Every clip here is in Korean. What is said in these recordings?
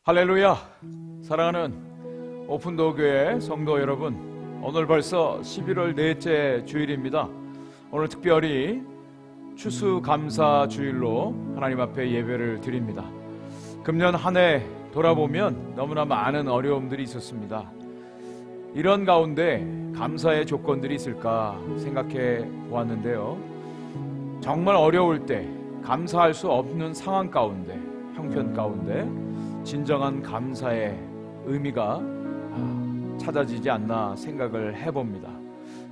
할렐루야! 사랑하는 오픈도어 교회 성도 여러분, 오늘 벌써 11월 넷째 주일입니다. 오늘 특별히 추수감사 주일로 하나님 앞에 예배를 드립니다. 금년 한 해 돌아보면 너무나 많은 어려움들이 있었습니다. 이런 가운데 감사의 조건들이 있을까 생각해 보았는데요, 정말 어려울 때 감사할 수 없는 상황 가운데, 형편 가운데 진정한 감사의 의미가 찾아지지 않나 생각을 해봅니다.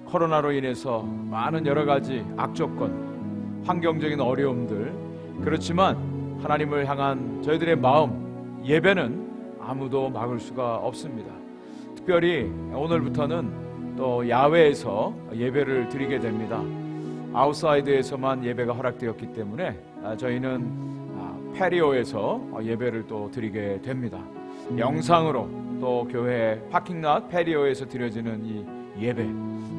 코로나로 인해서 많은 여러 가지 악조건, 환경적인 어려움들, 그렇지만 하나님을 향한 저희들의 마음, 예배는 아무도 막을 수가 없습니다. 특별히 오늘부터는 또 야외에서 예배를 드리게 됩니다. 아웃사이드에서만 예배가 허락되었기 때문에 저희는 페리오에서 예배를 또 드리게 됩니다. 영상으로 또 교회 파킹랏 페리오에서 드려지는 이 예배,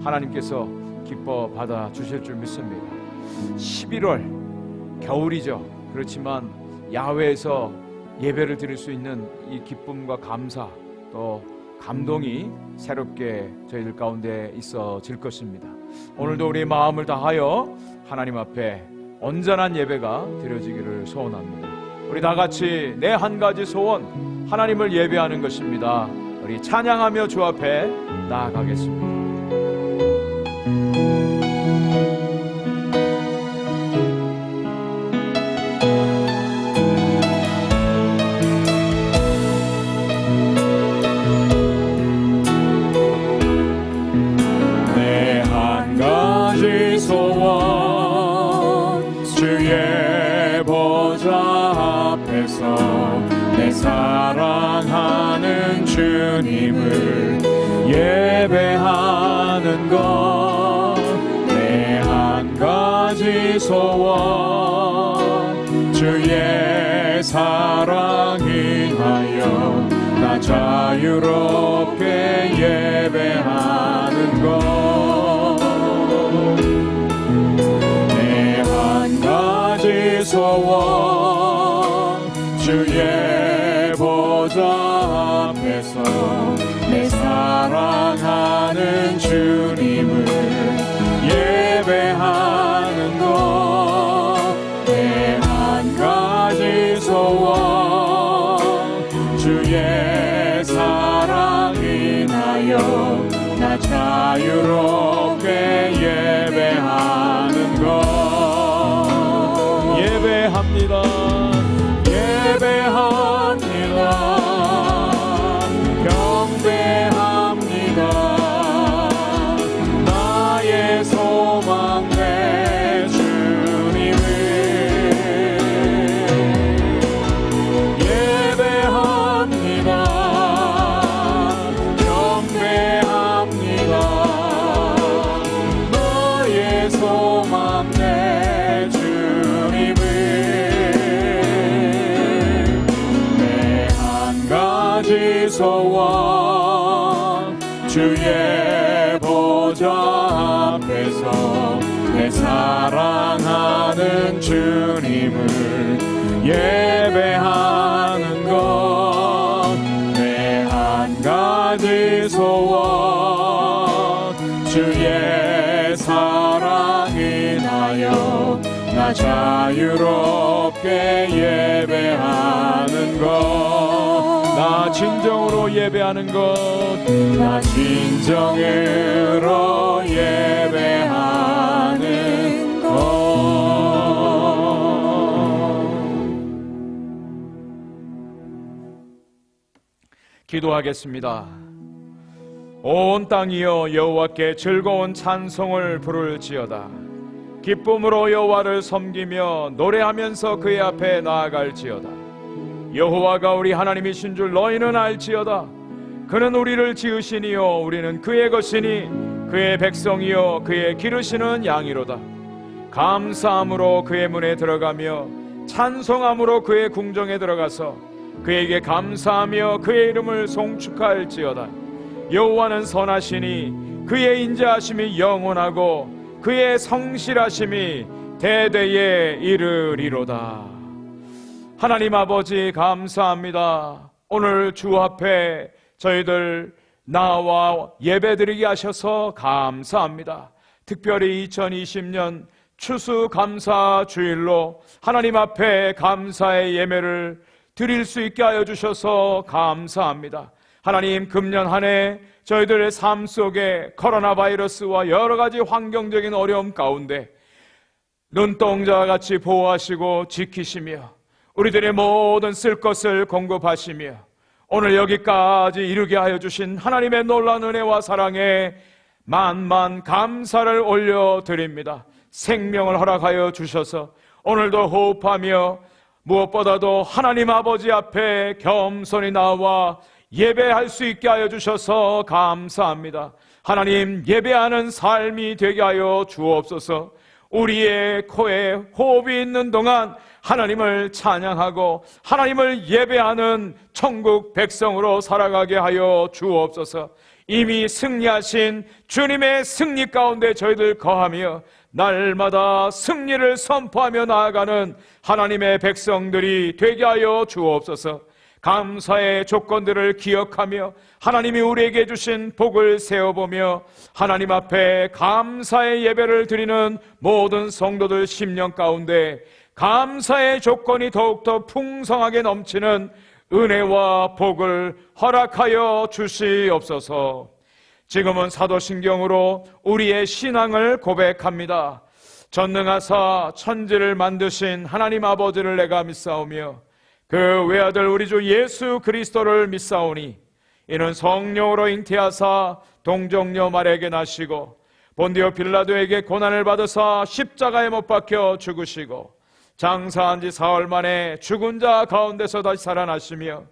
하나님께서 기뻐 받아 주실 줄 믿습니다. 11월 겨울이죠. 그렇지만 야외에서 예배를 드릴 수 있는 이 기쁨과 감사, 또 감동이 새롭게 저희들 가운데 있어질 것입니다. 오늘도 우리 마음을 다하여 하나님 앞에 온전한 예배가 드려지기를 소원합니다. 우리 다 같이 내 한 가지 소원, 하나님을 예배하는 것입니다. 우리 찬양하며 주 앞에 나아가겠습니다. 내 한 가지 소원, 주의 보좌 앞에서 내 사랑하는 주님을 예배하는 것. 내 한 가지 소원, 주의 사랑 인하여 나 자유롭게 예배하는 것. 내 한 가지 소원, 주의 보좌 앞에서 내 사랑하는 주님을 예배하는 것. 내 한 가지 소원, 주의 사랑 인하여 나 자유롭게 예배하는 것. 예배합니다. 예배합니다. 경배합니다. 나의 소망 내 주님을 예배합니다. 경배합니다. 나의 소망 내 주님을. 내 한 가지 소원, 주의 보좌 앞에서 내 사랑하는 주님을 예배하는 것. 내 한 가지 소원, 주의 사랑 인하여 나 자유롭게 예배하는 것. 나 진정으로 예배하는 것. 나 진정으로 예배하는 것. 기도하겠습니다. 온 땅이여 여호와께 즐거운 찬송을 부를지어다. 기쁨으로 여호와를 섬기며 노래하면서 그의 앞에 나아갈지어다. 여호와가 우리 하나님이신 줄 너희는 알지어다. 그는 우리를 지으시니요 우리는 그의 것이니 그의 백성이요 그의 기르시는 양이로다. 감사함으로 그의 문에 들어가며 찬송함으로 그의 궁정에 들어가서 그에게 감사하며 그의 이름을 송축할지어다. 여호와는 선하시니 그의 인자하심이 영원하고 그의 성실하심이 대대에 이르리로다. 하나님 아버지 감사합니다. 오늘 주 앞에 저희들 나와 예배드리게 하셔서 감사합니다. 특별히 2020년 추수감사 주일로 하나님 앞에 감사의 예배를 드릴 수 있게 하여 주셔서 감사합니다. 하나님, 금년 한 해 저희들의 삶 속에 코로나 바이러스와 여러 가지 환경적인 어려움 가운데 눈동자와 같이 보호하시고 지키시며 우리들의 모든 쓸 것을 공급하시며 오늘 여기까지 이르게 하여 주신 하나님의 놀라운 은혜와 사랑에 만만 감사를 올려드립니다. 생명을 허락하여 주셔서 오늘도 호흡하며 무엇보다도 하나님 아버지 앞에 겸손히 나와 예배할 수 있게 하여 주셔서 감사합니다. 하나님, 예배하는 삶이 되게 하여 주옵소서. 우리의 코에 호흡이 있는 동안 하나님을 찬양하고 하나님을 예배하는 천국 백성으로 살아가게 하여 주옵소서. 이미 승리하신 주님의 승리 가운데 저희들 거하며 날마다 승리를 선포하며 나아가는 하나님의 백성들이 되게 하여 주옵소서. 감사의 조건들을 기억하며 하나님이 우리에게 주신 복을 세어보며 하나님 앞에 감사의 예배를 드리는 모든 성도들 심령 가운데 감사의 조건이 더욱더 풍성하게 넘치는 은혜와 복을 허락하여 주시옵소서. 지금은 사도신경으로 우리의 신앙을 고백합니다. 전능하사 천지를 만드신 하나님 아버지를 내가 믿사오며 그 외아들 우리 주 예수 그리스도를 믿사오니 이는 성령으로 잉태하사 동정녀 마리아에게 나시고 본디오 빌라도에게 고난을 받으사 십자가에 못 박혀 죽으시고 장사한 지 사흘 만에 죽은 자 가운데서 다시 살아나시며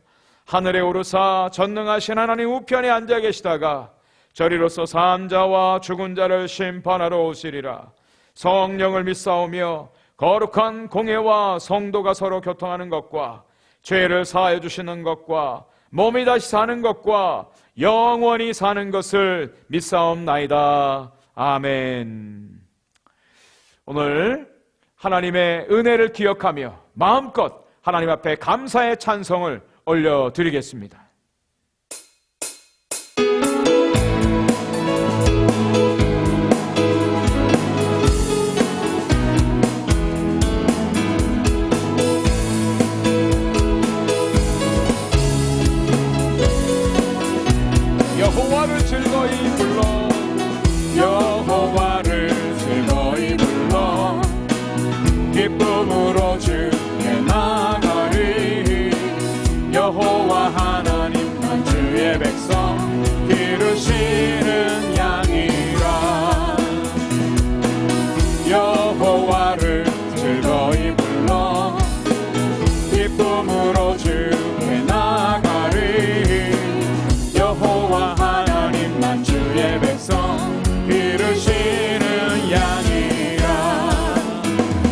하늘에 오르사 전능하신 하나님 우편에 앉아 계시다가 저리로서 산 자와 죽은 자를 심판하러 오시리라. 성령을 믿사오며 거룩한 공회와 성도가 서로 교통하는 것과 죄를 사하여 주시는 것과 몸이 다시 사는 것과 영원히 사는 것을 믿사옵나이다. 아멘. 오늘 하나님의 은혜를 기억하며 마음껏 하나님 앞에 감사의 찬송을 올려드리겠습니다. 여호와를 즐거이 불러 여호와를 즐거이 불러 기쁨으로 주께 나가리. 여호와 하나님만 주의 백성 기르시는 양이라. 여호와를 즐거이 불러 기쁨으로 주께 나가리. 여호와 하나님만 주의 백성 기르시는 양이라.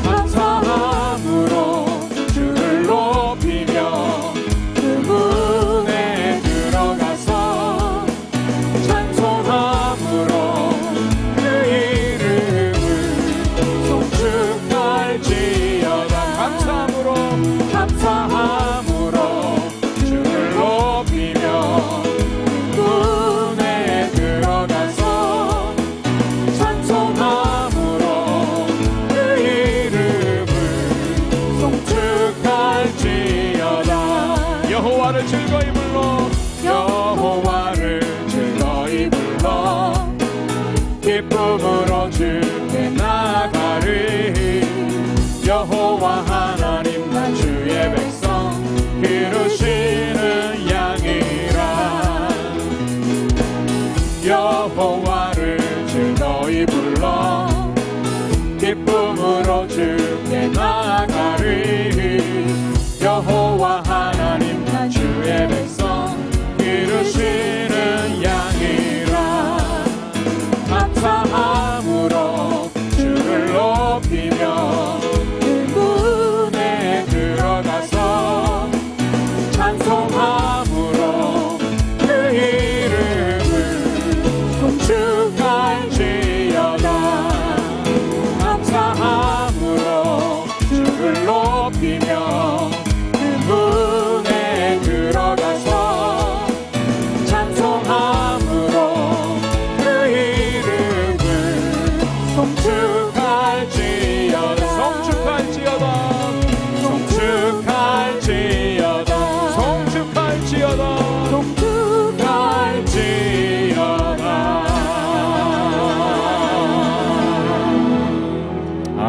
감사함으로 주를 높이며 그 문에 들어가서 찬송함으로 그 이름을 송축하리.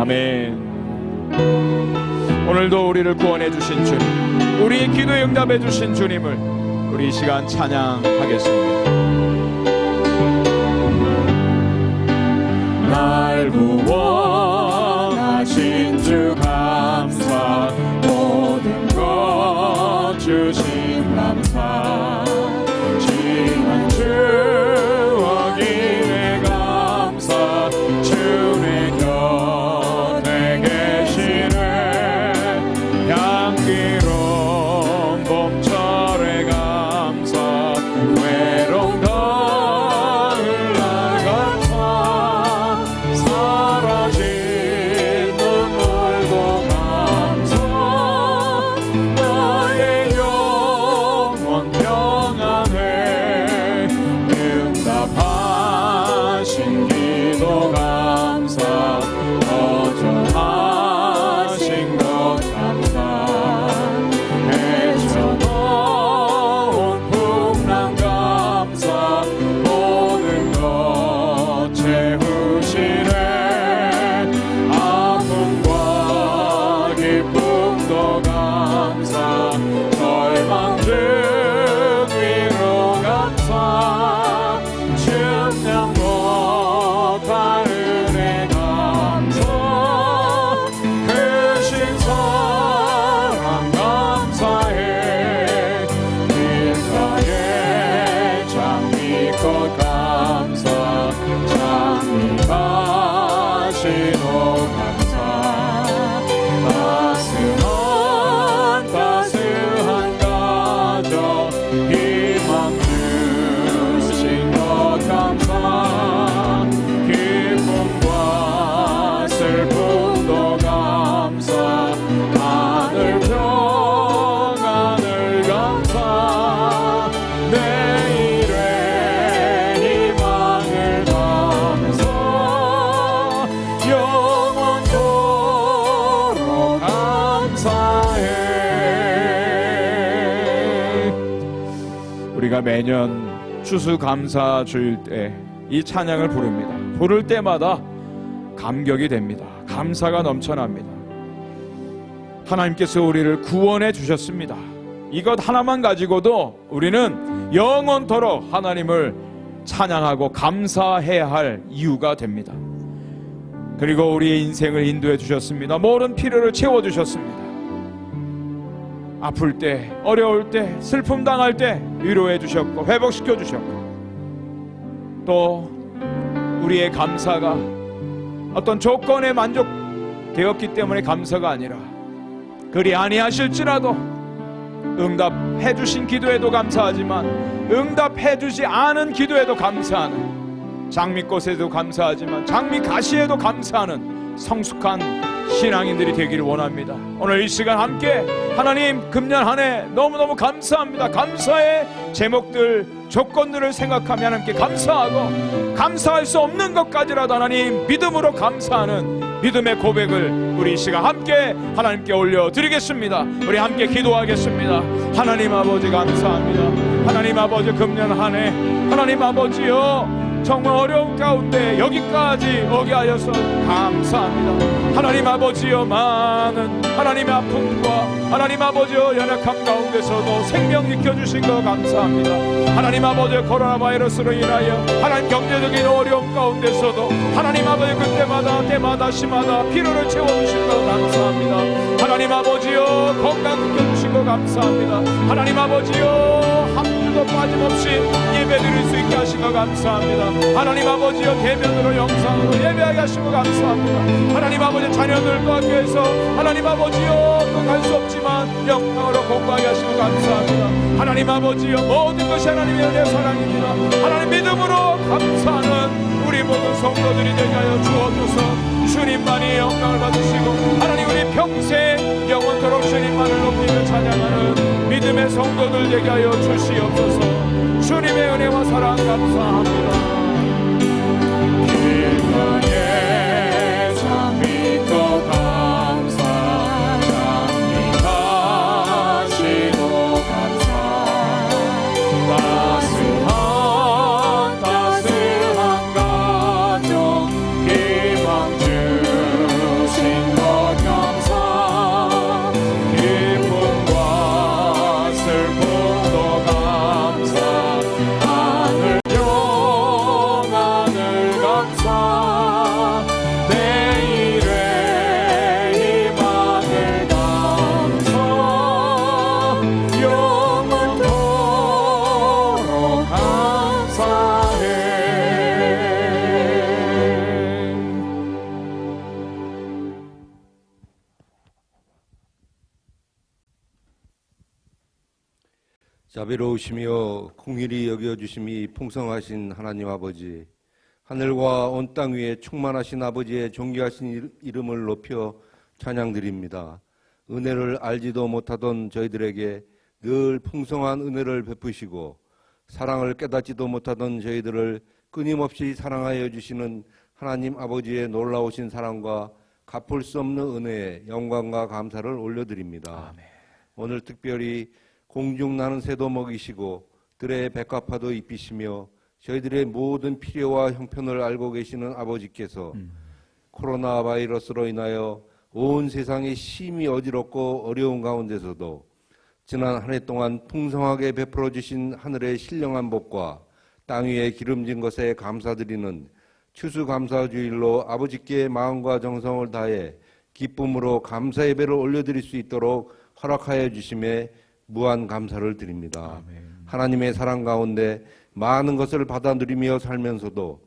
아멘. 오늘도 우리를 구원해 주신 주님, 우리의 기도에 응답해 주신 주님을 우리 이 시간 찬양하겠습니다. 날 구원하신 주 감사, 모든 것 주신 감사, 지난 추억 이래 감사, 주의 곁에 계시네, 향기로운 봄철에 감사, 외로운 가을 날 감사, 사라진 눈물도 감사, 나의 영원 평안에 응답하신 기도 감사, 거절하신 것 감사, 헤쳐놓은 풍랑 감사, 모든 것 채우시네, 아픔과 기쁨도 감사, 절망 중 위로 감사, 증명 못할 은혜 감사, 크신 사랑 감사해, 길가에 장미꽃 감사, 장미가 신호 감사, 따스한 가정 희망 주신 것 감사, 기쁨과 슬픔도 감사, 하늘 평안을 감사, 내일의 희망을 감사, 영원토록 감사해. 우리가 매년 추수감사 주일 때 이 찬양을 부릅니다. 부를 때마다 감격이 됩니다. 감사가 넘쳐납니다. 하나님께서 우리를 구원해 주셨습니다. 이것 하나만 가지고도 우리는 영원토록 하나님을 찬양하고 감사해야 할 이유가 됩니다. 그리고 우리의 인생을 인도해 주셨습니다. 모든 필요를 채워 주셨습니다. 아플 때, 어려울 때, 슬픔 당할 때 위로해 주셨고 회복시켜 주셨고, 또 우리의 감사가 어떤 조건에 만족되었기 때문에 감사가 아니라, 그리 아니하실지라도 응답해 주신 기도에도 감사하지만 응답해 주지 않은 기도에도 감사하는, 장미꽃에도 감사하지만 장미 가시에도 감사하는 성숙한 신앙인들이 되기를 원합니다. 오늘 이 시간 함께 하나님, 금년 한 해 너무너무 감사합니다. 감사의 제목들, 조건들을 생각하며 하나님께 감사하고, 감사할 수 없는 것까지라도 하나님 믿음으로 감사하는 믿음의 고백을 우리 이 시간 함께 하나님께 올려드리겠습니다. 우리 함께 기도하겠습니다. 하나님 아버지 감사합니다. 하나님 아버지, 금년 한 해 하나님 아버지요, 정말 어려운 가운데 여기까지 오게 하여서 감사합니다. 하나님 아버지여, 많은 하나님의 아픔과 하나님 아버지여 연약함 가운데서도 생명 지켜주신 거 감사합니다. 하나님 아버지여, 코로나 바이러스로 인하여 하나님 경제적인 어려움 가운데서도 하나님 아버지 그때마다 때마다 시마다 필요를 채워주신 거 감사합니다. 하나님 아버지여, 건강 지켜주신 거 감사합니다. 하나님 아버지여, 한 주도 빠짐없이 예배 드릴 수 있게 하신 거 감사합니다. 하나님 아버지여, 대면으로 영상으로 예배하게 하시고 감사합니다. 하나님 아버지, 자녀들과 학교에서 하나님 아버지여 또 갈 수 없지만 영상으로 공부하게 하시고 감사합니다. 하나님 아버지여, 모든 것이 하나님의 은혜 사랑입니다. 하나님 믿음으로 감사하는 우리 모든 성도들이 되게 하여 주옵소서. 주님만이 영광을 받으시고 하나님, 우리 평생 영원토록 주님만을 높이며 찬양하는 믿음의 성도들 되게 하여 주시옵소서. 주님의 은혜와 사랑 감사합니다. 길가에 장미꽃 감사, 장미가 시도 감사, 따스한 가족 희망 주신 자비로우시며 공일이 여겨주심이 풍성하신 하나님 아버지, 하늘과 온 땅 위에 충만하신 아버지의 존귀하신 이름을 높여 찬양드립니다. 은혜를 알지도 못하던 저희들에게 늘 풍성한 은혜를 베푸시고 사랑을 깨닫지도 못하던 저희들을 끊임없이 사랑하여 주시는 하나님 아버지의 놀라우신 사랑과 갚을 수 없는 은혜에 영광과 감사를 올려드립니다. 아멘. 오늘 특별히 공중 나는 새도 먹이시고 들의 백합화도 입히시며 저희들의 모든 필요와 형편을 알고 계시는 아버지께서 코로나 바이러스로 인하여 온 세상이 심히 어지럽고 어려운 가운데서도 지난 한 해 동안 풍성하게 베풀어 주신 하늘의 신령한 복과 땅 위에 기름진 것에 감사드리는 추수감사주일로 아버지께 마음과 정성을 다해 기쁨으로 감사 예배를 올려드릴 수 있도록 허락하여 주심에 무한 감사를 드립니다. 아멘. 하나님의 사랑 가운데 많은 것을 받아 누리며 살면서도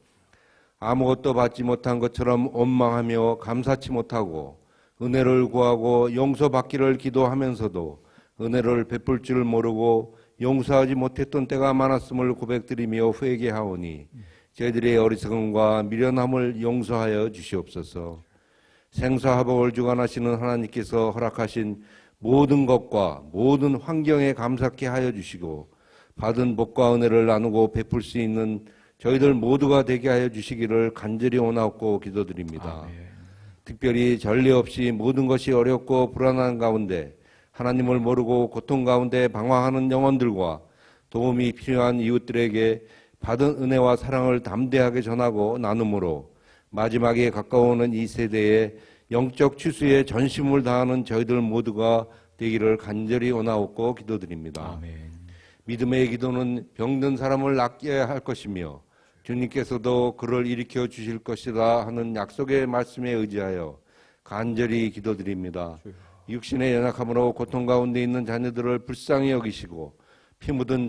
아무것도 받지 못한 것처럼 원망하며 감사치 못하고 은혜를 구하고 용서받기를 기도하면서도 은혜를 베풀 줄 모르고 용서하지 못했던 때가 많았음을 고백드리며 회개하오니 저희들의 어리석음과 미련함을 용서하여 주시옵소서. 생사화복을 주관하시는 하나님께서 허락하신 모든 것과 모든 환경에 감사케 하여 주시고 받은 복과 은혜를 나누고 베풀 수 있는 저희들 모두가 되게 하여 주시기를 간절히 원하옵고 기도드립니다. 아멘. 특별히 전례 없이 모든 것이 어렵고 불안한 가운데 하나님을 모르고 고통 가운데 방황하는 영혼들과 도움이 필요한 이웃들에게 받은 은혜와 사랑을 담대하게 전하고 나눔으로 마지막에 가까워오는 이 세대에 영적 추수에 전심을 다하는 저희들 모두가 되기를 간절히 원하옵고 기도드립니다. 아멘. 믿음의 기도는 병든 사람을 낫게 할 것이며 주님께서도 그를 일으켜 주실 것이다 하는 약속의 말씀에 의지하여 간절히 기도드립니다. 육신의 연약함으로 고통 가운데 있는 자녀들을 불쌍히 여기시고 피 묻은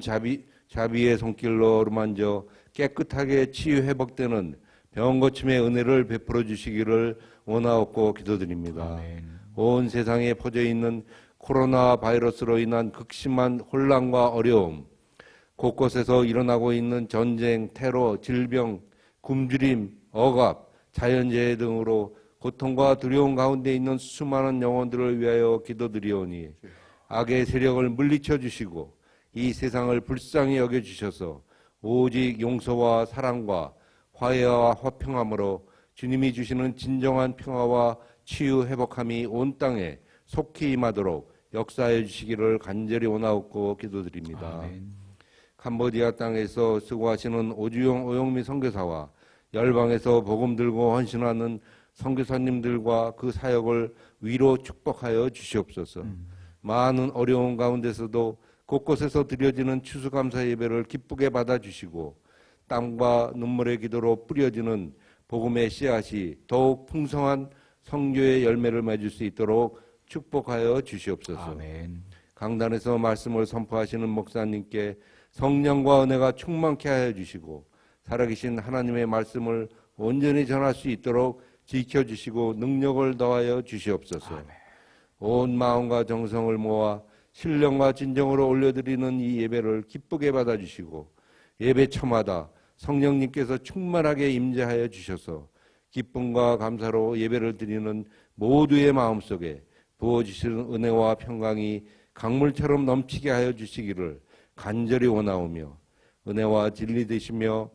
자비의 손길로 어루만져 깨끗하게 치유 회복되는 병 고침의 은혜를 베풀어 주시기를 원하옵고 기도드립니다. 아멘. 온 세상에 퍼져 있는 코로나 바이러스로 인한 극심한 혼란과 어려움, 곳곳에서 일어나고 있는 전쟁, 테러, 질병, 굶주림, 억압, 자연재해 등으로 고통과 두려움 가운데 있는 수많은 영혼들을 위하여 기도드리오니 악의 세력을 물리쳐 주시고 이 세상을 불쌍히 여겨 주셔서 오직 용서와 사랑과 화해와 화평함으로 주님이 주시는 진정한 평화와 치유 회복함이 온 땅에 속히 임하도록 역사해 주시기를 간절히 원하옵고 기도드립니다. 아멘. 캄보디아 땅에서 수고하시는 오주영 오영미 선교사와 열방에서 복음 들고 헌신하는 선교사님들과 그 사역을 위로 축복하여 주시옵소서. 많은 어려운 가운데서도 곳곳에서 드려지는 추수감사 예배를 기쁘게 받아주시고 땀과 눈물의 기도로 뿌려지는 복음의 씨앗이 더욱 풍성한 성교의 열매를 맺을 수 있도록 축복하여 주시옵소서. 아멘. 강단에서 말씀을 선포하시는 목사님께 성령과 은혜가 충만케 하여 주시고 살아계신 하나님의 말씀을 온전히 전할 수 있도록 지켜주시고 능력을 더하여 주시옵소서. 아멘. 온 마음과 정성을 모아 신령과 진정으로 올려드리는 이 예배를 기쁘게 받아주시고 예배처마다 성령님께서 충만하게 임재하여 주셔서 기쁨과 감사로 예배를 드리는 모두의 마음속에 부어주시는 은혜와 평강이 강물처럼 넘치게 하여 주시기를 간절히 원하오며 은혜와 진리 되시며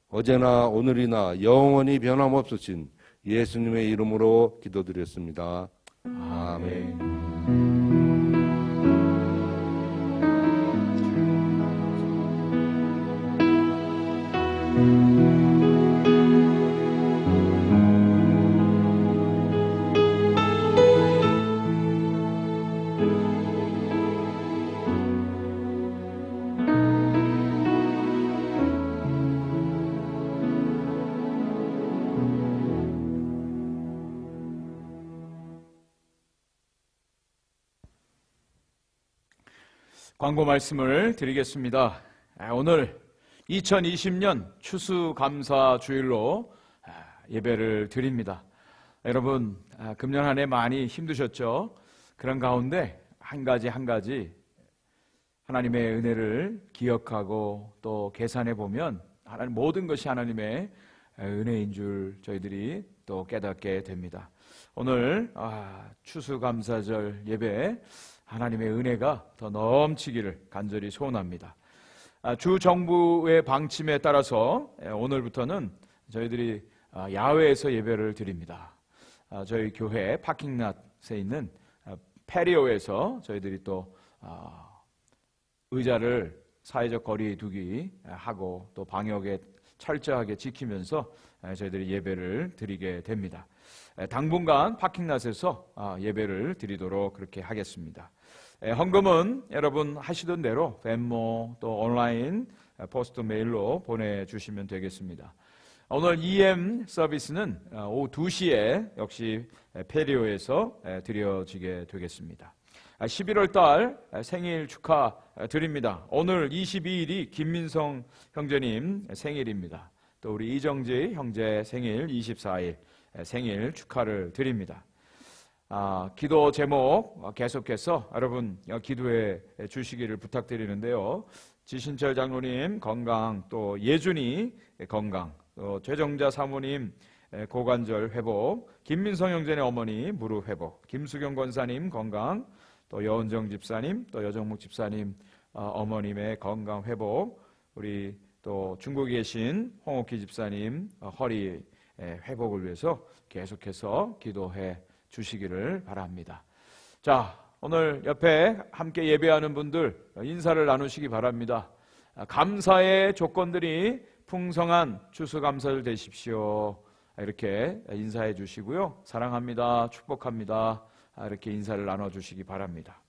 어제나 오늘이나 영원히 변함없으신 예수님의 이름으로 기도드렸습니다. 아멘. 광고 말씀을 드리겠습니다. 오늘 2020년 추수감사 주일로 예배를 드립니다. 여러분 금년 한 해 많이 힘드셨죠? 그런 가운데 한 가지 하나님의 은혜를 기억하고 또 계산해 보면 하나님 모든 것이 하나님의 은혜인 줄 저희들이 또 깨닫게 됩니다. 오늘 추수감사절 예배 하나님의 은혜가 더 넘치기를 간절히 소원합니다. 주 정부의 방침에 따라서 오늘부터는 저희들이 야외에서 예배를 드립니다. 저희 교회 파킹랏에 있는 페리오에서 저희들이 또 의자를 사회적 거리 두기 하고 또 방역에 철저하게 지키면서 저희들이 예배를 드리게 됩니다. 당분간 파킹랏에서 예배를 드리도록 그렇게 하겠습니다. 헌금은 여러분 하시던 대로 벤모 또 온라인 포스트 메일로 보내주시면 되겠습니다. 오늘 EM 서비스는 오후 2시에 역시 페리오에서 드려지게 되겠습니다. 11월 달 생일 축하드립니다. 오늘 22일이 김민성 형제님 생일입니다. 또 우리 이정지 형제 생일 24일 생일 축하를 드립니다. 기도 제목 계속해서 여러분 기도해 주시기를 부탁드리는데요. 지신철 장로님 건강, 또 예준이 건강, 또 최정자 사모님 고관절 회복, 김민성 형제네 어머니 무릎 회복, 김수경 권사님 건강, 또 여은정 집사님, 또 여정묵 집사님 어머님의 건강 회복, 우리 또 중국에 계신 홍옥희 집사님 허리 회복을 위해서 계속해서 기도해 주시기를 바랍니다. 자, 오늘 옆에 함께 예배하는 분들 인사를 나누시기 바랍니다. 감사의 조건들이 풍성한 추수감사절 되십시오. 이렇게 인사해 주시고요. 사랑합니다. 축복합니다. 이렇게 인사를 나눠주시기 바랍니다.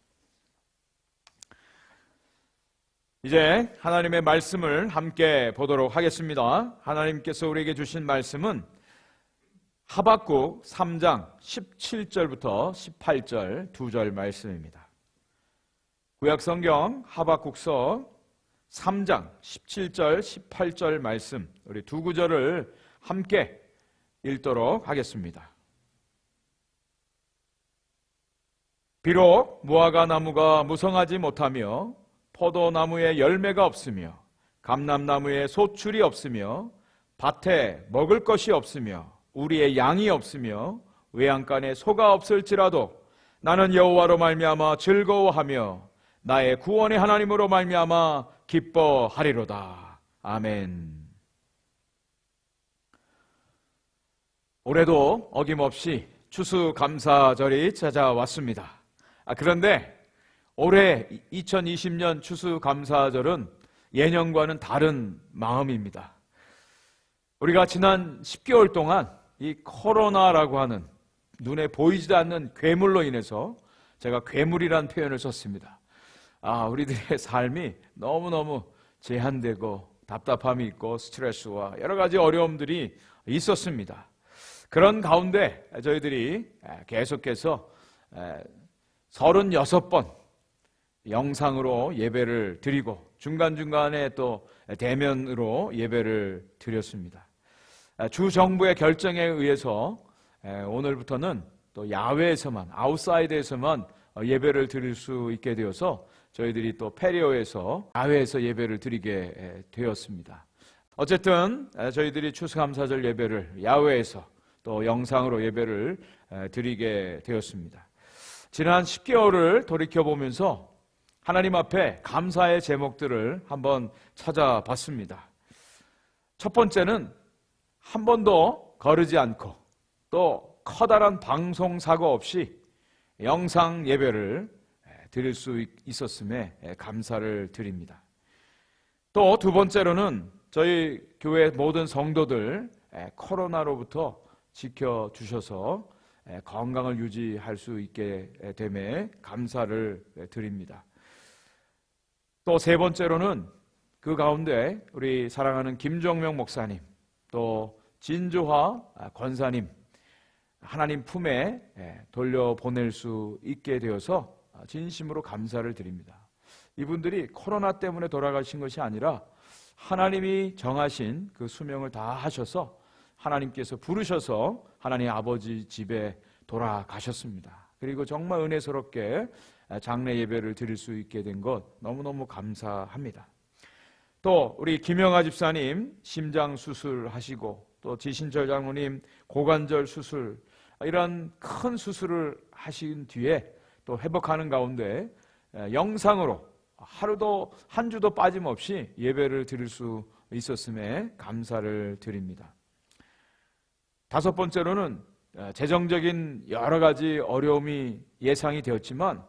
이제 하나님의 말씀을 함께 보도록 하겠습니다. 하나님께서 우리에게 주신 말씀은 하박국 3장 17절부터 18절 2절 말씀입니다. 구약성경 하박국서 3장 17절 18절 말씀, 우리 두 구절을 함께 읽도록 하겠습니다. 비록 무화과 나무가 무성하지 못하며 포도나무에 열매가 없으며 감람나무에 소출이 없으며 밭에 먹을 것이 없으며 우리의 양이 없으며 외양간에 소가 없을지라도 나는 여호와로 말미암아 즐거워하며 나의 구원의 하나님으로 말미암아 기뻐하리로다. 아멘. 올해도 어김없이 추수감사절이 찾아왔습니다. 그런데 올해 2020년 추수감사절은 예년과는 다른 마음입니다. 우리가 지난 10개월 동안 이 코로나라고 하는 눈에 보이지도 않는 괴물로 인해서 제가 괴물이란 표현을 썼습니다. 우리들의 삶이 너무너무 제한되고 답답함이 있고 스트레스와 여러 가지 어려움들이 있었습니다. 그런 가운데 저희들이 계속해서 36번 영상으로 예배를 드리고 중간중간에 또 대면으로 예배를 드렸습니다. 주 정부의 결정에 의해서 오늘부터는 또 야외에서만, 아웃사이드에서만 예배를 드릴 수 있게 되어서 저희들이 또 페리오에서 야외에서 예배를 드리게 되었습니다. 어쨌든 저희들이 추수감사절 예배를 야외에서 또 영상으로 예배를 드리게 되었습니다. 지난 10개월을 돌이켜보면서 하나님 앞에 감사의 제목들을 한번 찾아봤습니다. 첫 번째는 한 번도 거르지 않고 또 커다란 방송사고 없이 영상 예배를 드릴 수 있었음에 감사를 드립니다. 또 두 번째로는 저희 교회 모든 성도들 코로나로부터 지켜주셔서 건강을 유지할 수 있게 됨에 감사를 드립니다. 또 세 번째로는 그 가운데 우리 사랑하는 김종명 목사님, 또 진주화 권사님 하나님 품에 돌려보낼 수 있게 되어서 진심으로 감사를 드립니다. 이분들이 코로나 때문에 돌아가신 것이 아니라 하나님이 정하신 그 수명을 다 하셔서 하나님께서 부르셔서 하나님 아버지 집에 돌아가셨습니다. 그리고 정말 은혜스럽게 장례 예배를 드릴 수 있게 된 것 너무너무 감사합니다. 또 우리 김영아 집사님 심장 수술하시고, 또 지신철 장로님 고관절 수술, 이런 큰 수술을 하신 뒤에 또 회복하는 가운데 영상으로 하루도 한 주도 빠짐없이 예배를 드릴 수 있었음에 감사를 드립니다. 다섯 번째로는 재정적인 여러 가지 어려움이 예상이 되었지만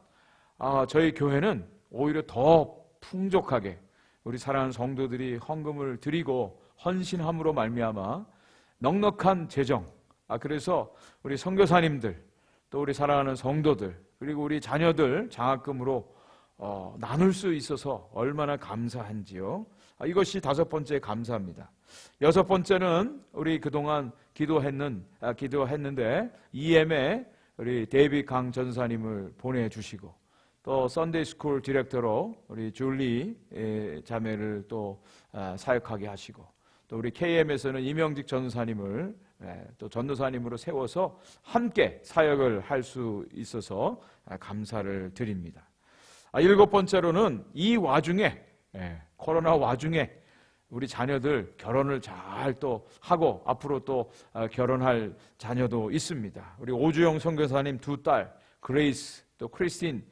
저희 교회는 오히려 더 풍족하게 우리 사랑하는 성도들이 헌금을 드리고 헌신함으로 말미암아 넉넉한 재정, 그래서 우리 선교사님들, 또 우리 사랑하는 성도들, 그리고 우리 자녀들 장학금으로 나눌 수 있어서 얼마나 감사한지요. 이것이 다섯 번째 감사합니다. 여섯 번째는 우리 그동안 기도했는데 EM에 우리 데이비 강 전사님을 보내주시고, 또 썬데이 스쿨 디렉터로 우리 줄리 자매를 또 사역하게 하시고, 또 우리 KM에서는 이명직 전사님을 또 전도사님으로 세워서 함께 사역을 할 수 있어서 감사를 드립니다. 일곱 번째로는 이 와중에, 코로나 와중에 우리 자녀들 결혼을 잘 또 하고 앞으로 또 결혼할 자녀도 있습니다. 우리 오주영 선교사님 두 딸 그레이스 또 크리스틴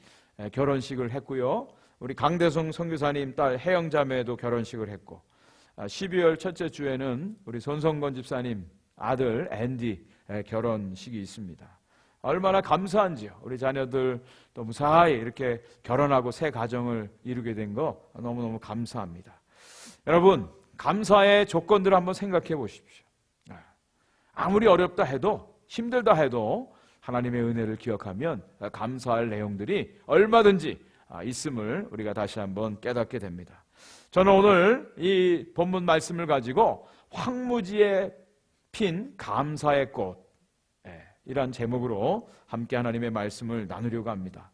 결혼식을 했고요. 우리 강대성 선교사님 딸 혜영 자매도 결혼식을 했고, 12월 첫째 주에는 우리 손성건 집사님 아들 앤디 결혼식이 있습니다. 얼마나 감사한지요. 우리 자녀들 또 무사히 이렇게 결혼하고 새 가정을 이루게 된 거 너무너무 감사합니다. 여러분, 감사의 조건들을 한번 생각해 보십시오. 아무리 어렵다 해도, 힘들다 해도 하나님의 은혜를 기억하면 감사할 내용들이 얼마든지 있음을 우리가 다시 한번 깨닫게 됩니다. 저는 오늘 이 본문 말씀을 가지고 황무지에 핀 감사의 꽃, 이란 제목으로 함께 하나님의 말씀을 나누려고 합니다.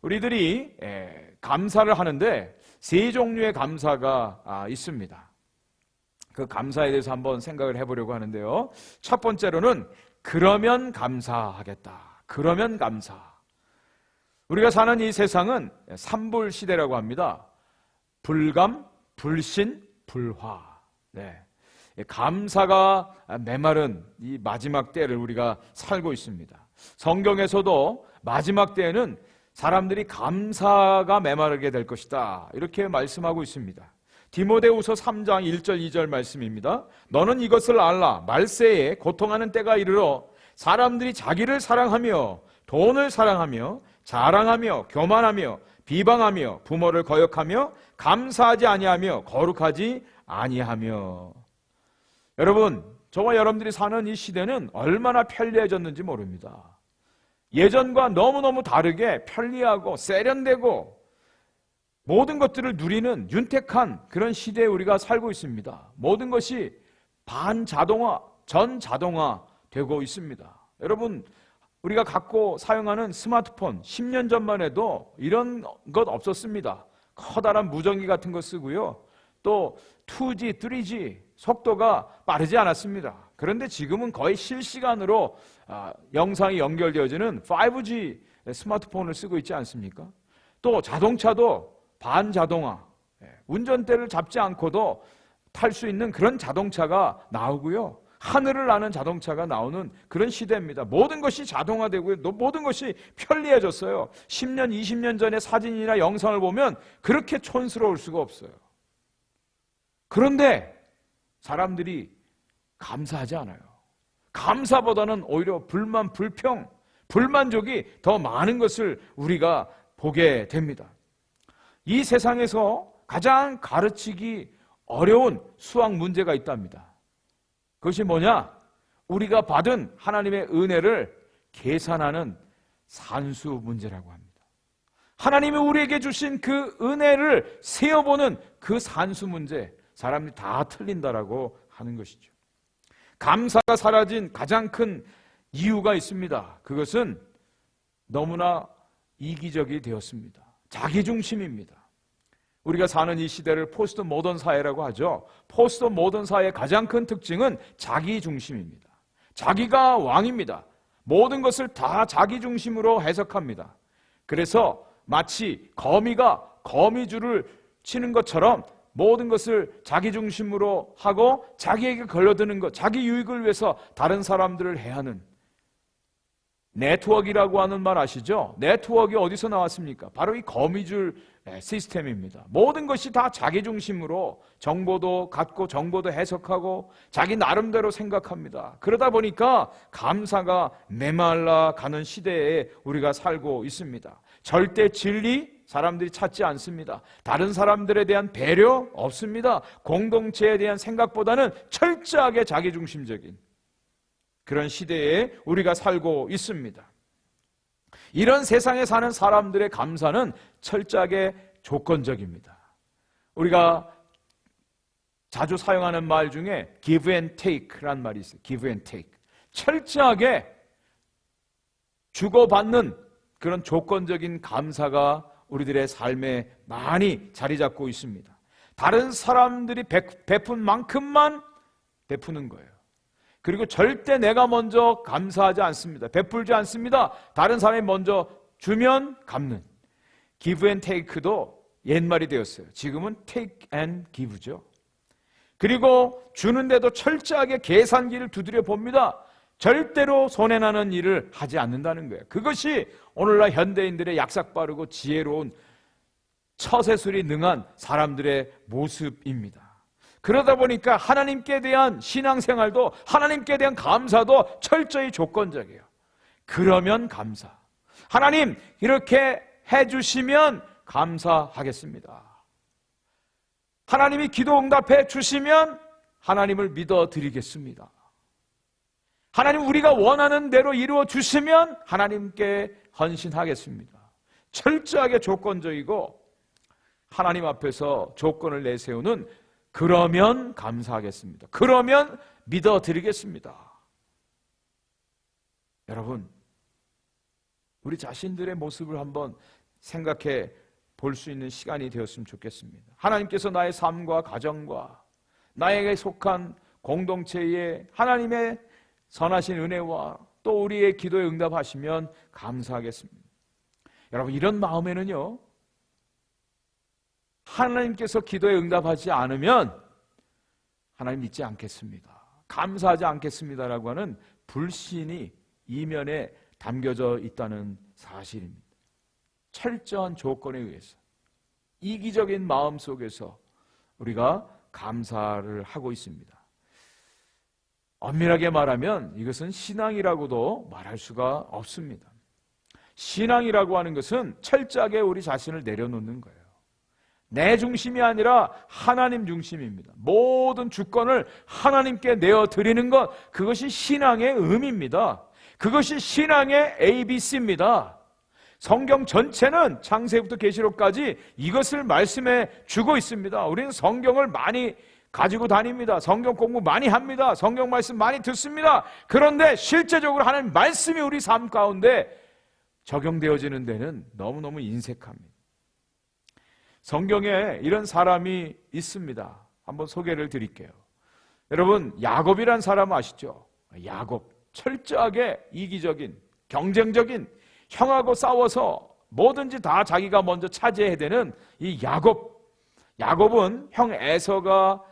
우리들이 감사를 하는데 세 종류의 감사가 있습니다. 그 감사에 대해서 한번 생각을 해보려고 하는데요. 첫 번째로는 그러면 감사하겠다. 그러면 감사. 우리가 사는 이 세상은 삼불 시대라고 합니다. 불감, 불신, 불화. 감사가 메마른 이 마지막 때를 우리가 살고 있습니다. 성경에서도 마지막 때에는 사람들이 감사가 메마르게 될 것이다, 이렇게 말씀하고 있습니다. 디모데후서 3장 1절 2절 말씀입니다. 너는 이것을 알라. 말세에 고통하는 때가 이르러 사람들이 자기를 사랑하며 돈을 사랑하며 자랑하며 교만하며 비방하며 부모를 거역하며 감사하지 아니하며 거룩하지 아니하며. 여러분, 저와 여러분들이 사는 이 시대는 얼마나 편리해졌는지 모릅니다. 예전과 너무너무 다르게 편리하고 세련되고 모든 것들을 누리는 윤택한 그런 시대에 우리가 살고 있습니다. 모든 것이 반자동화, 전자동화 되고 있습니다. 여러분, 우리가 갖고 사용하는 스마트폰 10년 전만 해도 이런 것 없었습니다. 커다란 무전기 같은 거 쓰고요. 또 2G, 3G 속도가 빠르지 않았습니다. 그런데 지금은 거의 실시간으로 영상이 연결되어지는 5G 스마트폰을 쓰고 있지 않습니까? 또 자동차도 반자동화, 운전대를 잡지 않고도 탈 수 있는 그런 자동차가 나오고요. 하늘을 나는 자동차가 나오는 그런 시대입니다. 모든 것이 자동화되고요. 모든 것이 편리해졌어요. 10년, 20년 전의 사진이나 영상을 보면 그렇게 촌스러울 수가 없어요. 그런데 사람들이 감사하지 않아요. 감사보다는 오히려 불만, 불평, 불만족이 더 많은 것을 우리가 보게 됩니다. 이 세상에서 가장 가르치기 어려운 수학 문제가 있답니다. 그것이 뭐냐? 우리가 받은 하나님의 은혜를 계산하는 산수 문제라고 합니다. 하나님이 우리에게 주신 그 은혜를 세어보는 그 산수 문제, 사람들이 다 틀린다라고 하는 것이죠. 감사가 사라진 가장 큰 이유가 있습니다. 그것은 너무나 이기적이 되었습니다. 자기중심입니다. 우리가 사는 이 시대를 포스트 모던 사회라고 하죠. 포스트 모던 사회의 가장 큰 특징은 자기중심입니다. 자기가 왕입니다. 모든 것을 다 자기 중심으로 해석합니다. 그래서 마치 거미가 거미줄을 치는 것처럼 모든 것을 자기 중심으로 하고 자기에게 걸려드는 것, 자기 유익을 위해서 다른 사람들을 해하는, 네트워크라고 하는 말 아시죠? 네트워크가 어디서 나왔습니까? 바로 이 거미줄 시스템입니다. 모든 것이 다 자기 중심으로 정보도 갖고 정보도 해석하고 자기 나름대로 생각합니다. 그러다 보니까 감사가 메말라 가는 시대에 우리가 살고 있습니다. 절대 진리 사람들이 찾지 않습니다. 다른 사람들에 대한 배려 없습니다. 공동체에 대한 생각보다는 철저하게 자기중심적인 그런 시대에 우리가 살고 있습니다. 이런 세상에 사는 사람들의 감사는 철저하게 조건적입니다. 우리가 자주 사용하는 말 중에 give and take라는 말이 있어요. give and take. 철저하게 주고받는 그런 조건적인 감사가 우리들의 삶에 많이 자리 잡고 있습니다. 다른 사람들이 베푼 만큼만 베푸는 거예요. 그리고 절대 내가 먼저 감사하지 않습니다. 베풀지 않습니다. 다른 사람이 먼저 주면 갚는 give and take도 옛말이 되었어요. 지금은 take and give죠. 그리고 주는데도 철저하게 계산기를 두드려 봅니다. 절대로 손해나는 일을 하지 않는다는 거예요. 그것이 오늘날 현대인들의 약삭빠르고 지혜로운 처세술이 능한 사람들의 모습입니다. 그러다 보니까 하나님께 대한 신앙생활도 하나님께 대한 감사도 철저히 조건적이에요. 그러면 감사. 하나님 이렇게 해주시면 감사하겠습니다. 하나님이 기도 응답해 주시면 하나님을 믿어드리겠습니다. 하나님 우리가 원하는 대로 이루어 주시면 하나님께 헌신하겠습니다. 철저하게 조건적이고 하나님 앞에서 조건을 내세우는 그러면 감사하겠습니다. 그러면 믿어드리겠습니다. 여러분, 우리 자신들의 모습을 한번 생각해 볼 수 있는 시간이 되었으면 좋겠습니다. 하나님께서 나의 삶과 가정과 나에게 속한 공동체에 하나님의 선하신 은혜와 또 우리의 기도에 응답하시면 감사하겠습니다. 여러분, 이런 마음에는요, 하나님께서 기도에 응답하지 않으면 하나님 믿지 않겠습니다, 감사하지 않겠습니다라고 하는 불신이 이면에 담겨져 있다는 사실입니다. 철저한 조건에 의해서 이기적인 마음 속에서 우리가 감사를 하고 있습니다. 엄밀하게 말하면 이것은 신앙이라고도 말할 수가 없습니다. 신앙이라고 하는 것은 철저하게 우리 자신을 내려놓는 거예요. 내 중심이 아니라 하나님 중심입니다. 모든 주권을 하나님께 내어드리는 것, 그것이 신앙의 의미입니다. 그것이 신앙의 ABC입니다. 성경 전체는 창세부터 계시록까지 이것을 말씀해 주고 있습니다. 우리는 성경을 많이 가지고 다닙니다. 성경 공부 많이 합니다. 성경 말씀 많이 듣습니다. 그런데 실제적으로 하나님 말씀이 우리 삶 가운데 적용되어지는 데는 너무너무 인색합니다. 성경에 이런 사람이 있습니다. 한번 소개를 드릴게요. 여러분, 야곱이란 사람 아시죠? 야곱, 철저하게 이기적인, 경쟁적인, 형하고 싸워서 뭐든지 다 자기가 먼저 차지해야 되는 이 야곱. 야곱은 형 에서가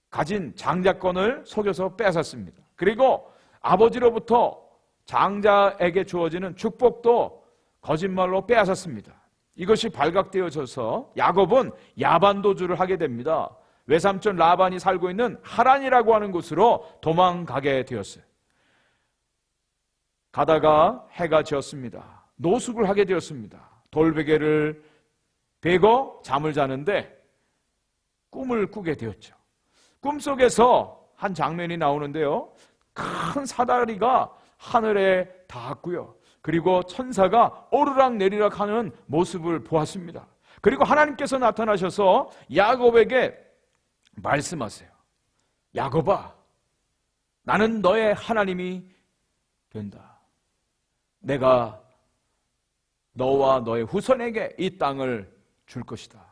가진 장자권을 속여서 뺏었습니다. 그리고 아버지로부터 장자에게 주어지는 축복도 거짓말로 빼앗았습니다. 이것이 발각되어져서 야곱은 야반도주를 하게 됩니다. 외삼촌 라반이 살고 있는 하란이라고 하는 곳으로 도망가게 되었어요. 가다가 해가 지었습니다. 노숙을 하게 되었습니다. 돌베개를 베고 잠을 자는데 꿈을 꾸게 되었죠. 꿈속에서 한 장면이 나오는데요, 큰 사다리가 하늘에 닿았고요, 그리고 천사가 오르락 내리락 하는 모습을 보았습니다. 그리고 하나님께서 나타나셔서 야곱에게 말씀하세요. 야곱아, 나는 너의 하나님이 된다. 내가 너와 너의 후손에게 이 땅을 줄 것이다.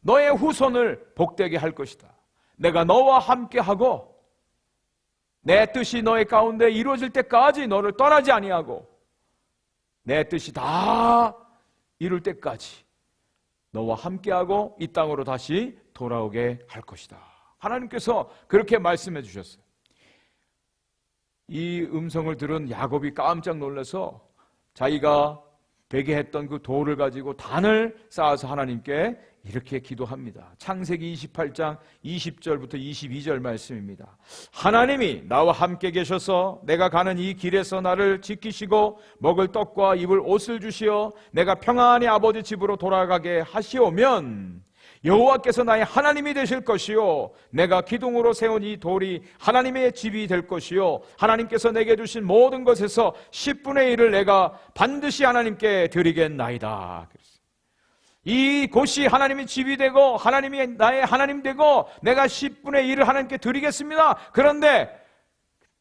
너의 후손을 복되게 할 것이다. 내가 너와 함께하고 내 뜻이 너의 가운데 이루어질 때까지 너를 떠나지 아니하고 내 뜻이 다 이룰 때까지 너와 함께하고 이 땅으로 다시 돌아오게 할 것이다. 하나님께서 그렇게 말씀해 주셨어요. 이 음성을 들은 야곱이 깜짝 놀라서 자기가 베게 했던 그 돌을 가지고 단을 쌓아서 하나님께 이렇게 기도합니다. 창세기 28장 20절부터 22절 말씀입니다. 하나님이 나와 함께 계셔서 내가 가는 이 길에서 나를 지키시고 먹을 떡과 입을 옷을 주시어 내가 평안히 아버지 집으로 돌아가게 하시오면 여호와께서 나의 하나님이 되실 것이요 내가 기둥으로 세운 이 돌이 하나님의 집이 될 것이요 하나님께서 내게 주신 모든 것에서 10분의 1을 내가 반드시 하나님께 드리겠나이다. 이 곳이 하나님의 집이 되고 하나님이 나의 하나님 되고 내가 10분의 1을 하나님께 드리겠습니다. 그런데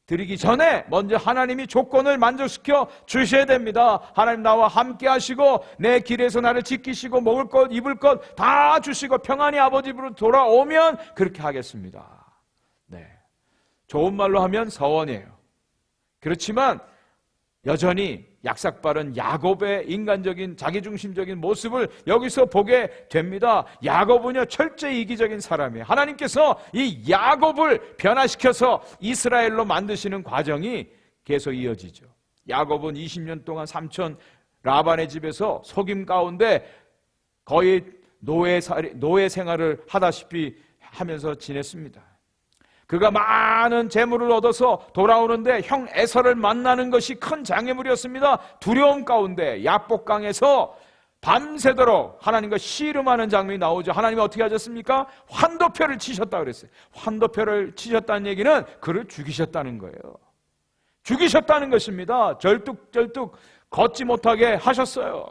드리기 전에 먼저 하나님이 조건을 만족시켜 주셔야 됩니다. 하나님 나와 함께 하시고 내 길에서 나를 지키시고 먹을 것 입을 것 다 주시고 평안히 아버지 집으로 돌아오면 그렇게 하겠습니다. 네, 좋은 말로 하면 서원이에요. 그렇지만 여전히 약삭빠른 야곱의 인간적인 자기중심적인 모습을 여기서 보게 됩니다. 야곱은요 철저히 이기적인 사람이에요. 하나님께서 이 야곱을 변화시켜서 이스라엘로 만드시는 과정이 계속 이어지죠. 야곱은 20년 동안 삼촌 라반의 집에서 속임 가운데 거의 노예 생활을 하다시피 하면서 지냈습니다. 그가 많은 재물을 얻어서 돌아오는데 형 에서를 만나는 것이 큰 장애물이었습니다. 두려움 가운데 야복강에서 밤새도록 하나님과 씨름하는 장면이 나오죠. 하나님이 어떻게 하셨습니까? 환도표를 치셨다 그랬어요. 환도표를 치셨다는 얘기는 그를 죽이셨다는 거예요. 죽이셨다는 것입니다. 절뚝절뚝 걷지 못하게 하셨어요.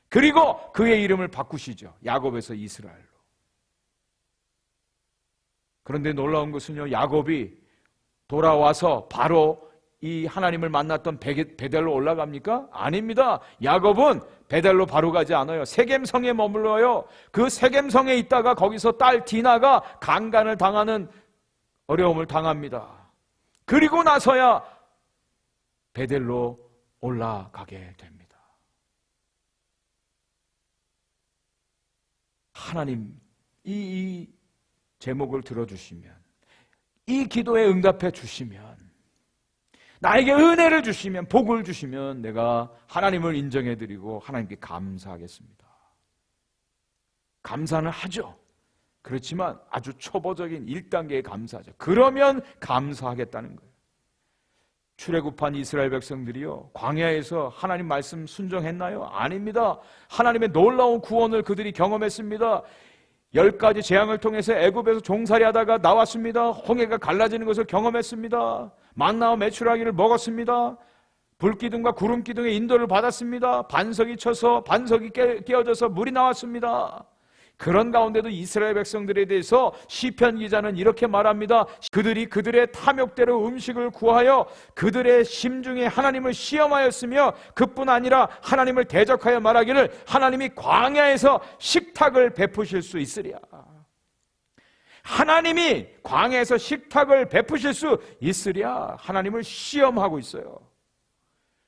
그리고 그의 이름을 바꾸시죠. 야곱에서 이스라엘로. 그런데 놀라운 것은요, 야곱이 돌아와서 바로 이 하나님을 만났던 베델로 올라갑니까? 아닙니다. 야곱은 베델로 바로 가지 않아요. 세겜성에 머물러요. 그 세겜성에 있다가 거기서 딸 디나가 강간을 당하는 어려움을 당합니다. 그리고 나서야 베델로 올라가게 됩니다. 하나님, 이 제목을 들어주시면, 이 기도에 응답해 주시면, 나에게 은혜를 주시면, 복을 주시면 내가 하나님을 인정해드리고 하나님께 감사하겠습니다. 감사는 하죠. 그렇지만 아주 초보적인 1단계의 감사죠. 그러면 감사하겠다는 거예요. 출애굽한 이스라엘 백성들이요, 광야에서 하나님 말씀 순종했나요? 아닙니다. 하나님의 놀라운 구원을 그들이 경험했습니다. 10가지 재앙을 통해서 애굽에서 종살이 하다가 나왔습니다. 홍해가 갈라지는 것을 경험했습니다. 만나와 메추라기를 먹었습니다. 불기둥과 구름기둥의 인도를 받았습니다. 반석이 쳐서 반석이 깨어져서 물이 나왔습니다. 그런 가운데도 이스라엘 백성들에 대해서 시편 기자는 이렇게 말합니다. 그들이 그들의 탐욕대로 음식을 구하여 그들의 심중에 하나님을 시험하였으며 그뿐 아니라 하나님을 대적하여 말하기를 하나님이 광야에서 식탁을 베푸실 수 있으랴. 하나님이 광야에서 식탁을 베푸실 수 있으랴. 하나님을 시험하고 있어요.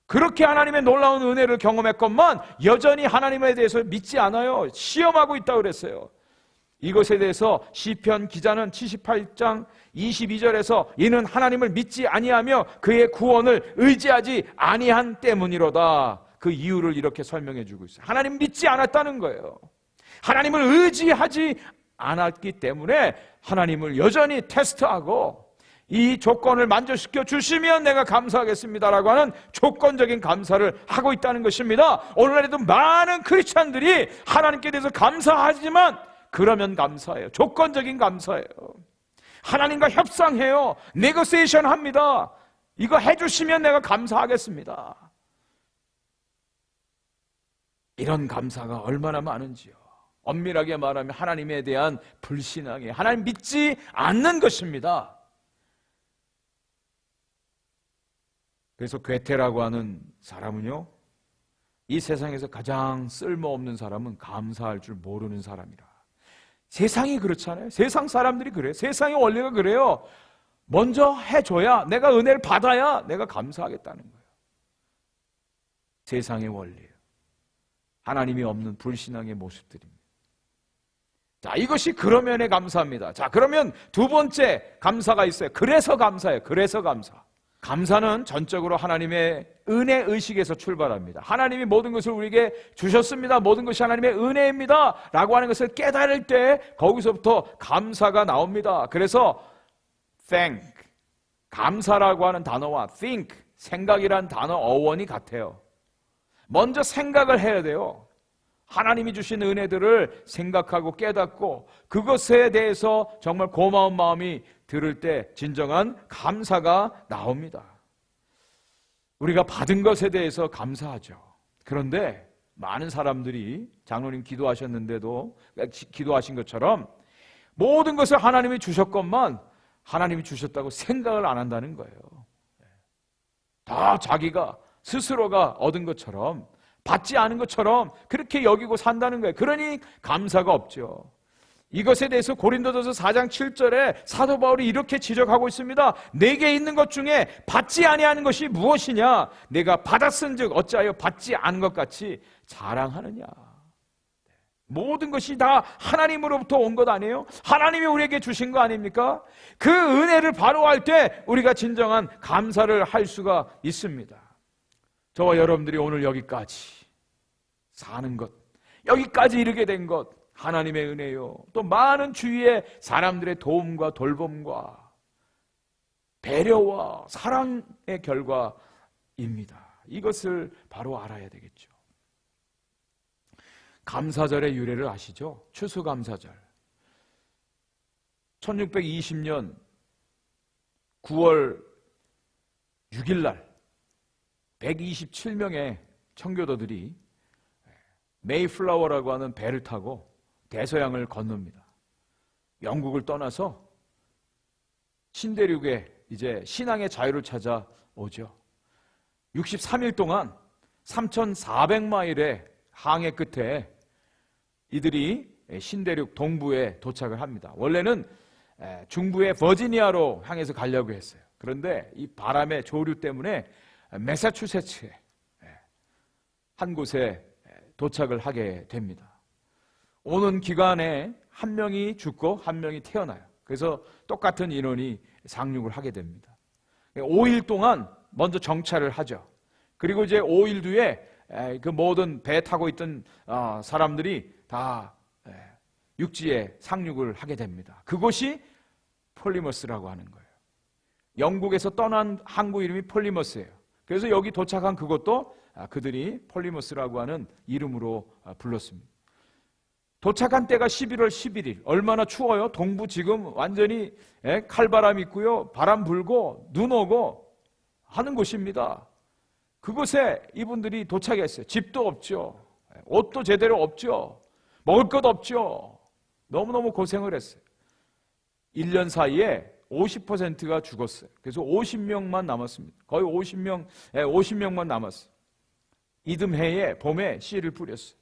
그렇게 하나님의 놀라운 은혜를 경험했건만 여전히 하나님에 대해서 믿지 않아요. 시험하고 있다고 그랬어요. 이것에 대해서 시편 기자는 78장 22절에서 이는 하나님을 믿지 아니하며 그의 구원을 의지하지 아니한 때문이로다. 그 이유를 이렇게 설명해 주고 있어요. 하나님 믿지 않았다는 거예요. 하나님을 의지하지 않았기 때문에 하나님을 여전히 테스트하고 이 조건을 만족시켜 주시면 내가 감사하겠습니다라고 하는 조건적인 감사를 하고 있다는 것입니다. 오늘날에도 많은 크리스찬들이 하나님께 대해서 감사하지만 그러면 감사해요. 조건적인 감사예요. 하나님과 협상해요. 네고시에이션 합니다. 이거 해주시면 내가 감사하겠습니다. 이런 감사가 얼마나 많은지요. 엄밀하게 말하면 하나님에 대한 불신앙이에요. 하나님 믿지 않는 것입니다. 그래서 괴테라고 하는 사람은요, 이 세상에서 가장 쓸모없는 사람은 감사할 줄 모르는 사람이라. 세상이 그렇잖아요. 세상 사람들이 그래요. 세상의 원리가 그래요. 먼저 해줘야, 내가 은혜를 받아야 내가 감사하겠다는 거예요. 세상의 원리예요. 하나님이 없는 불신앙의 모습들입니다. 자, 이것이 그러면에 감사합니다. 자, 그러면 두 번째 감사가 있어요. 그래서 감사예요. 그래서 감사. 감사는 전적으로 하나님의 은혜 의식에서 출발합니다. 하나님이 모든 것을 우리에게 주셨습니다. 모든 것이 하나님의 은혜입니다 라고 하는 것을 깨달을 때 거기서부터 감사가 나옵니다. 그래서 thank, 감사라고 하는 단어와 think, 생각이란 단어 어원이 같아요. 먼저 생각을 해야 돼요. 하나님이 주신 은혜들을 생각하고 깨닫고 그것에 대해서 정말 고마운 마음이 들을 때 진정한 감사가 나옵니다. 우리가 받은 것에 대해서 감사하죠. 그런데 많은 사람들이 장로님 기도하셨는데도 기도하신 것처럼 모든 것을 하나님이 주셨건만 하나님이 주셨다고 생각을 안 한다는 거예요. 다 자기가 스스로가 얻은 것처럼, 받지 않은 것처럼 그렇게 여기고 산다는 거예요. 그러니 감사가 없죠. 이것에 대해서 고린도전서 4장 7절에 사도 바울이 이렇게 지적하고 있습니다. 내게 있는 것 중에 받지 아니하는 것이 무엇이냐? 내가 받았은즉 어찌하여 받지 않은 것 같이 자랑하느냐? 모든 것이 다 하나님으로부터 온 것 아니에요? 하나님이 우리에게 주신 거 아닙니까? 그 은혜를 바로할 때 우리가 진정한 감사를 할 수가 있습니다. 저와 여러분들이 오늘 여기까지 사는 것, 여기까지 이르게 된 것, 하나님의 은혜요. 또 많은 주위의 사람들의 도움과 돌봄과 배려와 사랑의 결과입니다. 이것을 바로 알아야 되겠죠. 감사절의 유래를 아시죠? 추수감사절. 1620년 9월 6일 날 127명의 청교도들이 메이플라워라고 하는 배를 타고 대서양을 건넙니다. 영국을 떠나서 신대륙에 이제 신앙의 자유를 찾아오죠. 63일 동안 3,400마일의 항해 끝에 이들이 신대륙 동부에 도착을 합니다. 원래는 중부의 버지니아로 향해서 가려고 했어요. 그런데 이 바람의 조류 때문에 매사추세츠에 한 곳에 도착을 하게 됩니다. 오는 기간에 한 명이 죽고 한 명이 태어나요. 그래서 똑같은 인원이 상륙을 하게 됩니다. 5일 동안 먼저 정찰을 하죠. 그리고 이제 5일 뒤에 그 모든 배 타고 있던 사람들이 다 육지에 상륙을 하게 됩니다. 그곳이 폴리머스라고 하는 거예요. 영국에서 떠난 항구 이름이 폴리머스예요. 그래서 여기 도착한 그것도 그들이 폴리머스라고 하는 이름으로 불렀습니다. 도착한 때가 11월 11일. 얼마나 추워요? 동부 지금 완전히 칼바람 있고요. 바람 불고 눈 오고 하는 곳입니다. 그곳에 이분들이 도착했어요. 집도 없죠. 옷도 제대로 없죠. 먹을 것 없죠. 너무너무 고생을 했어요. 1년 사이에 50%가 죽었어요. 그래서 50명만 남았습니다. 거의 50명만 남았어요. 이듬해에 봄에 씨를 뿌렸어요.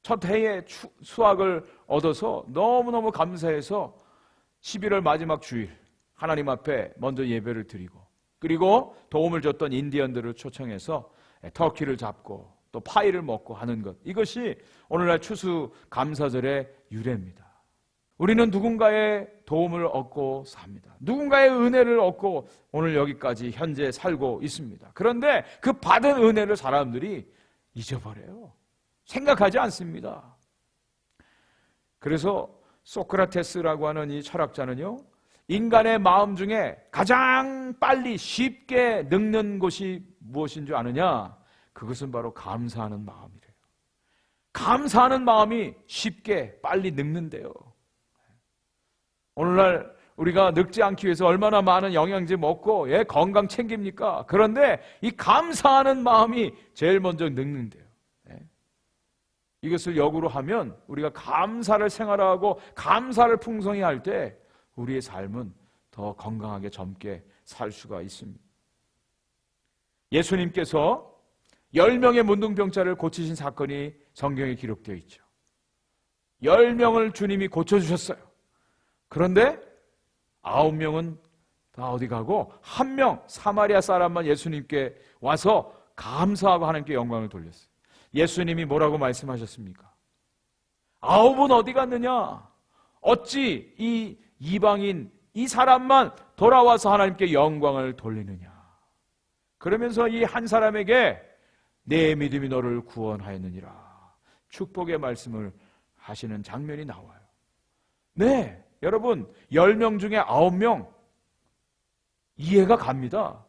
첫 해에 수확을 얻어서 너무너무 감사해서 11월 마지막 주일 하나님 앞에 먼저 예배를 드리고 그리고 도움을 줬던 인디언들을 초청해서 터키를 잡고 또 파이를 먹고 하는 것, 이것이 오늘날 추수감사절의 유래입니다. 우리는 누군가의 도움을 얻고 삽니다. 누군가의 은혜를 얻고 오늘 여기까지 현재 살고 있습니다. 그런데 그 받은 은혜를 사람들이 잊어버려요. 생각하지 않습니다. 그래서 소크라테스라고 하는 이 철학자는요, 인간의 마음 중에 가장 빨리 쉽게 늙는 것이 무엇인 줄 아느냐? 그것은 바로 감사하는 마음이래요. 감사하는 마음이 쉽게 빨리 늙는데요. 오늘날 우리가 늙지 않기 위해서 얼마나 많은 영양제 먹고 건강 챙깁니까? 그런데 이 감사하는 마음이 제일 먼저 늙는데요. 이것을 역으로 하면 우리가 감사를 생활하고 감사를 풍성히 할 때 우리의 삶은 더 건강하게 젊게 살 수가 있습니다. 예수님께서 10명의 문둥병자를 고치신 사건이 성경에 기록되어 있죠. 10명을 주님이 고쳐주셨어요. 그런데 9명은 다 어디 가고 한 명 사마리아 사람만 예수님께 와서 감사하고 하나님께 영광을 돌렸어요. 예수님이 뭐라고 말씀하셨습니까? 9은 어디 갔느냐? 어찌 이 이방인 이 사람만 돌아와서 하나님께 영광을 돌리느냐? 그러면서 이 한 사람에게 내 믿음이 너를 구원하였느니라 축복의 말씀을 하시는 장면이 나와요. 네, 여러분 10명 중에 9명 이해가 갑니다.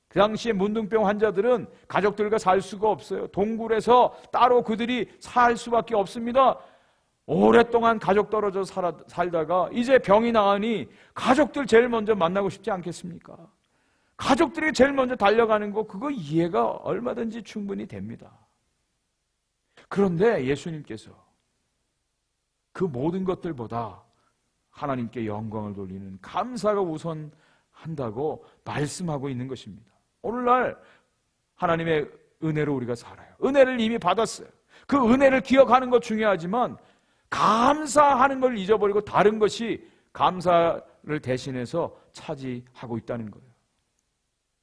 그 당시에 문둥병 환자들은 가족들과 살 수가 없어요. 동굴에서 따로 그들이 살 수밖에 없습니다. 오랫동안 가족 떨어져 살다가 이제 병이 나으니 가족들 제일 먼저 만나고 싶지 않겠습니까? 가족들이 제일 먼저 달려가는 거 그거 이해가 얼마든지 충분히 됩니다. 그런데 예수님께서 그 모든 것들보다 하나님께 영광을 돌리는 감사가 우선한다고 말씀하고 있는 것입니다. 오늘날 하나님의 은혜로 우리가 살아요. 은혜를 이미 받았어요. 그 은혜를 기억하는 것 중요하지만 감사하는 걸 잊어버리고 다른 것이 감사를 대신해서 차지하고 있다는 거예요.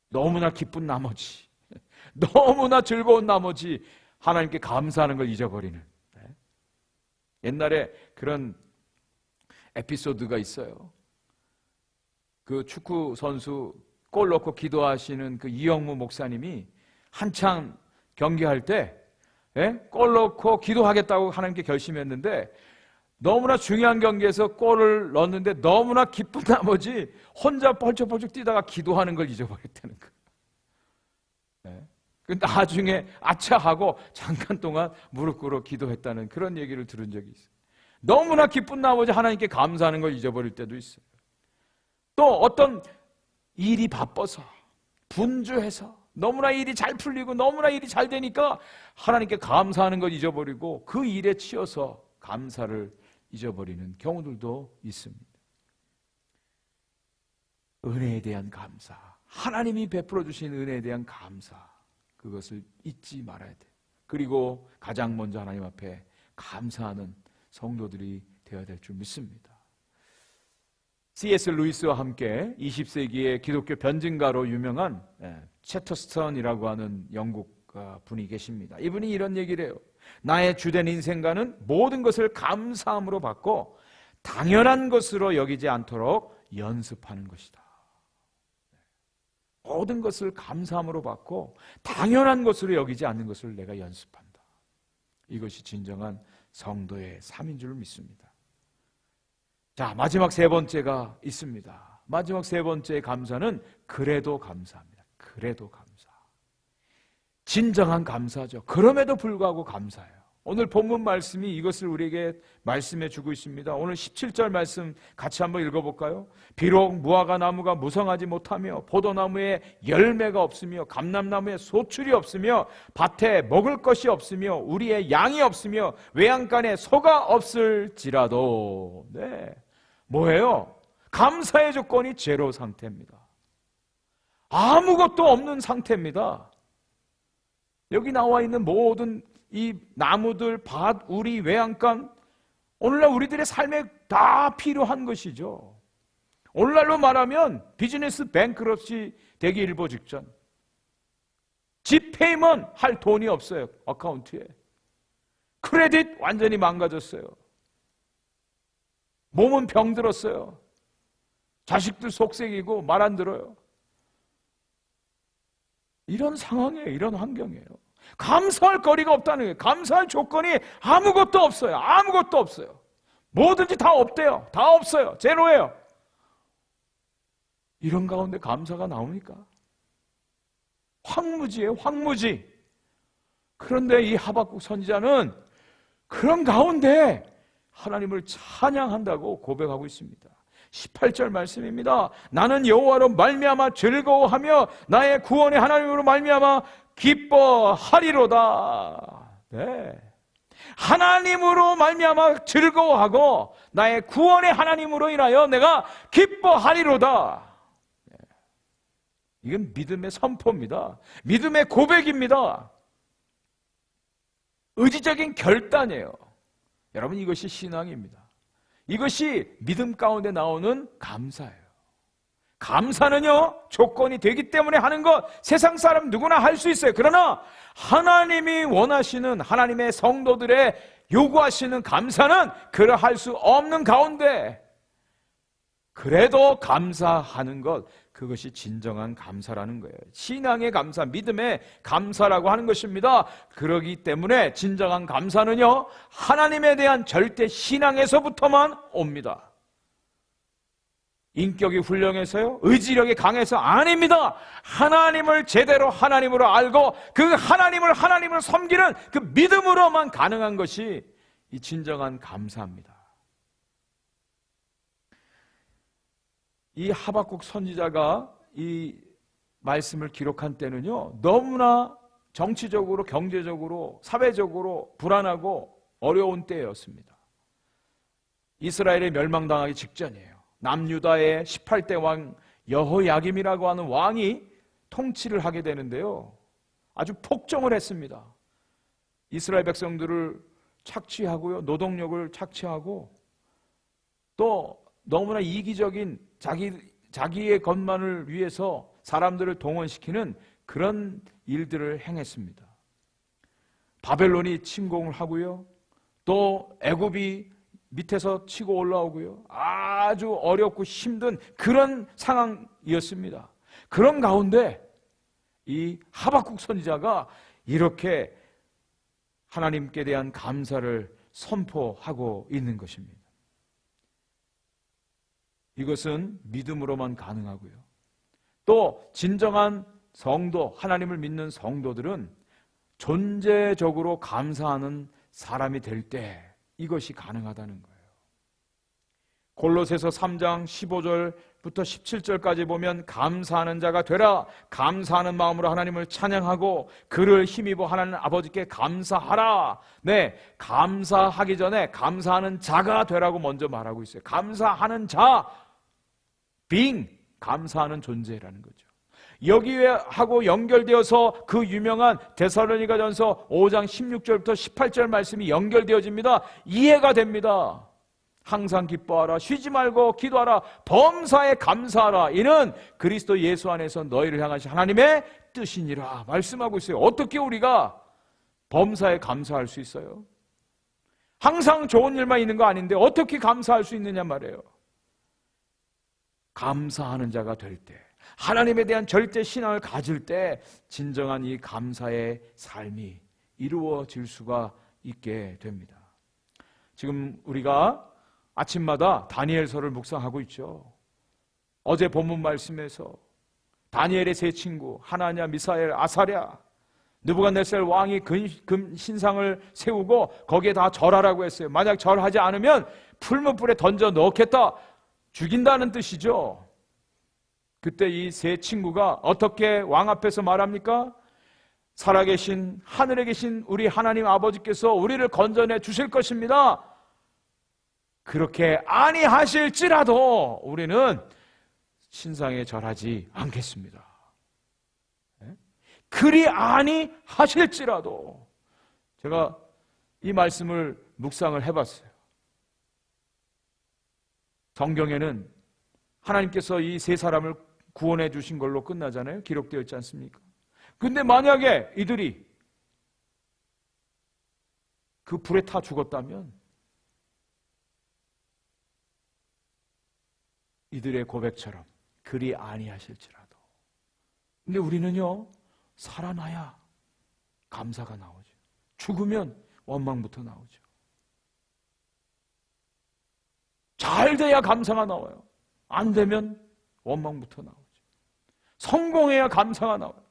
너무나 기쁜 나머지, 너무나 즐거운 나머지 하나님께 감사하는 걸 잊어버리는. 옛날에 그런 에피소드가 있어요. 그 축구 선수 골 넣고 기도하시는 그 이영무 목사님이 한창 경기할 때 골 넣고 기도하겠다고 하나님께 결심했는데 너무나 중요한 경기에서 골을 넣었는데 너무나 기쁜 나머지 혼자 펄쩍펄쩍 뛰다가 기도하는 걸 잊어버렸다는 거예요. 나중에 아차하고 잠깐 동안 무릎 꿇어 기도했다는 그런 얘기를 들은 적이 있어요. 너무나 기쁜 나머지 하나님께 감사하는 걸 잊어버릴 때도 있어요. 또 어떤 일이 바빠서 분주해서 너무나 일이 잘 풀리고 너무나 일이 잘 되니까 하나님께 감사하는 걸 잊어버리고 그 일에 치여서 감사를 잊어버리는 경우들도 있습니다. 은혜에 대한 감사, 하나님이 베풀어 주신 은혜에 대한 감사, 그것을 잊지 말아야 돼요. 그리고 가장 먼저 하나님 앞에 감사하는 성도들이 되어야 될 줄 믿습니다. C.S. 루이스와 함께 20세기의 기독교 변증가로 유명한 채터스턴이라고 하는 영국 분이 계십니다. 이분이 이런 얘기를 해요. 나의 주된 인생과는 모든 것을 감사함으로 받고 당연한 것으로 여기지 않도록 연습하는 것이다. 모든 것을 감사함으로 받고 당연한 것으로 여기지 않는 것을 내가 연습한다. 이것이 진정한 성도의 삶인 줄 믿습니다. 자, 마지막 세 번째가 있습니다. 마지막 세 번째의 감사는 그래도 감사합니다. 그래도 감사. 진정한 감사죠. 그럼에도 불구하고 감사해요. 오늘 본문 말씀이 이것을 우리에게 말씀해 주고 있습니다. 오늘 17절 말씀 같이 한번 읽어볼까요? 비록 무화과 나무가 무성하지 못하며 포도나무에 열매가 없으며 감람나무에 소출이 없으며 밭에 먹을 것이 없으며 우리의 양이 없으며 외양간에 소가 없을지라도 뭐예요? 감사의 조건이 제로 상태입니다. 아무것도 없는 상태입니다. 여기 나와 있는 모든 이 나무들, 밭, 우리, 외양간, 오늘날 우리들의 삶에 다 필요한 것이죠. 오늘날로 말하면 비즈니스 뱅크럽시 되기 일보 직전. 집페이먼 할 돈이 없어요. 어카운트에. 크레딧 완전히 망가졌어요. 몸은 병들었어요. 자식들 속색이고 말 안 들어요. 이런 상황이에요. 이런 환경이에요. 감사할 거리가 없다는 거예요. 감사할 조건이 아무것도 없어요. 아무것도 없어요. 뭐든지 다 없대요. 다 없어요. 제로예요. 이런 가운데 감사가 나옵니까? 황무지예요. 황무지. 그런데 이 하박국 선지자는 그런 가운데 하나님을 찬양한다고 고백하고 있습니다. 18절 말씀입니다. 나는 여호와로 말미암아 즐거워하며 나의 구원의 하나님으로 말미암아 기뻐하리로다. 하나님으로 말미암아 즐거워하고 나의 구원의 하나님으로 인하여 내가 기뻐하리로다. 이건 믿음의 선포입니다. 믿음의 고백입니다. 의지적인 결단이에요. 여러분, 이것이 신앙입니다. 이것이 믿음 가운데 나오는 감사예요. 감사는요, 조건이 되기 때문에 하는 것, 세상 사람 누구나 할 수 있어요. 그러나 하나님이 원하시는, 하나님의 성도들의 요구하시는 감사는 그러할 수 없는 가운데 그래도 감사하는 것, 그것이 진정한 감사라는 거예요. 신앙의 감사, 믿음의 감사라고 하는 것입니다. 그러기 때문에 진정한 감사는요, 하나님에 대한 절대 신앙에서부터만 옵니다. 인격이 훌륭해서요, 의지력이 강해서 아닙니다. 하나님을 제대로 하나님으로 알고 그 하나님을 섬기는 그 믿음으로만 가능한 것이 이 진정한 감사입니다. 이 하박국 선지자가 이 말씀을 기록한 때는요, 너무나 정치적으로, 경제적으로, 사회적으로 불안하고 어려운 때였습니다. 이스라엘이 멸망당하기 직전이에요. 남유다의 18대 왕 여호야김이라고 하는 왕이 통치를 하게 되는데요, 아주 폭정을 했습니다. 이스라엘 백성들을 착취하고요, 노동력을 착취하고 또 너무나 이기적인 자기의 것만을 위해서 사람들을 동원시키는 그런 일들을 행했습니다. 바벨론이 침공을 하고요, 또 애굽이 밑에서 치고 올라오고요, 아주 어렵고 힘든 그런 상황이었습니다. 그런 가운데 이 하박국 선지자가 이렇게 하나님께 대한 감사를 선포하고 있는 것입니다. 이것은 믿음으로만 가능하고요, 또 진정한 성도, 하나님을 믿는 성도들은 존재적으로 감사하는 사람이 될 때 이것이 가능하다는 거예요. 골로새서 3장 15절부터 17절까지 보면 감사하는 자가 되라, 감사하는 마음으로 하나님을 찬양하고 그를 힘입어 하나님 아버지께 감사하라. 네, 감사하기 전에 감사하는 자가 되라고 먼저 말하고 있어요. 감사하는 자, being, 감사하는 존재라는 거죠. 여기하고 연결되어서 그 유명한 데살로니가전서 5장 16절부터 18절 말씀이 연결되어집니다. 이해가 됩니다. 항상 기뻐하라, 쉬지 말고 기도하라, 범사에 감사하라. 이는 그리스도 예수 안에서 너희를 향하신 하나님의 뜻이니라 말씀하고 있어요. 어떻게 우리가 범사에 감사할 수 있어요? 항상 좋은 일만 있는 거 아닌데 어떻게 감사할 수 있느냐 말이에요. 감사하는 자가 될 때, 하나님에 대한 절대 신앙을 가질 때 진정한 이 감사의 삶이 이루어질 수가 있게 됩니다. 지금 우리가 아침마다 다니엘서를 묵상하고 있죠. 어제 본문 말씀에서 다니엘의 세 친구 하나냐, 미사엘, 아사랴, 느부갓네살 왕이 금 신상을 세우고 거기에 다 절하라고 했어요. 만약 절하지 않으면 풀무불에 던져 넣겠다, 죽인다는 뜻이죠. 그때 이 세 친구가 어떻게 왕 앞에서 말합니까? 살아계신 하늘에 계신 우리 하나님 아버지께서 우리를 건져내 주실 것입니다. 그렇게 아니하실지라도 우리는 신상에 절하지 않겠습니다. 그리 아니하실지라도. 제가 이 말씀을 묵상을 해봤어요. 성경에는 하나님께서 이 세 사람을 구원해 주신 걸로 끝나잖아요. 기록되어 있지 않습니까? 근데 만약에 이들이 그 불에 타 죽었다면 이들의 고백처럼 그리 아니하실지라도. 근데 우리는요, 살아나야 감사가 나오죠. 죽으면 원망부터 나오죠. 잘 돼야 감사가 나와요. 안 되면 원망부터 나오죠. 성공해야 감사가 나와요.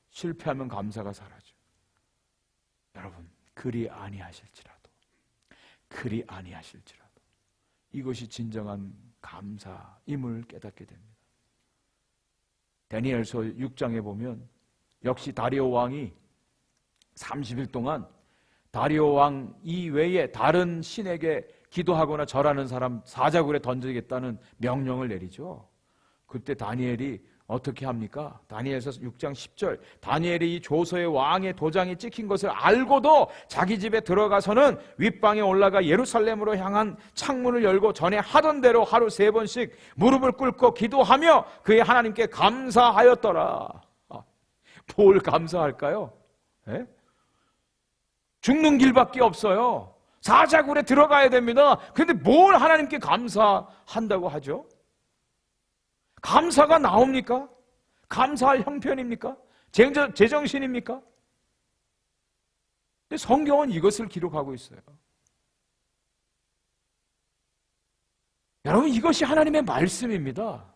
실패하면 감사가 사라져요. 여러분, 그리 아니하실지라도, 그리 아니하실지라도 이것이 진정한 감사임을 깨닫게 됩니다. 다니엘서 6장에 보면 역시 다리오 왕이 30일 동안 다리오 왕 이외에 다른 신에게 기도하거나 절하는 사람 사자굴에 던지겠다는 명령을 내리죠. 그때 다니엘이 어떻게 합니까? 다니엘서 6장 10절, 다니엘이 이 조서의 왕의 도장이 찍힌 것을 알고도 자기 집에 들어가서는 윗방에 올라가 예루살렘으로 향한 창문을 열고 전에 하던 대로 하루 3번씩 무릎을 꿇고 기도하며 그의 하나님께 감사하였더라. 뭘 감사할까요? 에? 죽는 길밖에 없어요. 사자굴에 들어가야 됩니다. 그런데 뭘 하나님께 감사한다고 하죠? 감사가 나옵니까? 감사할 형편입니까? 제정신입니까? 근데 성경은 이것을 기록하고 있어요. 여러분, 이것이 하나님의 말씀입니다.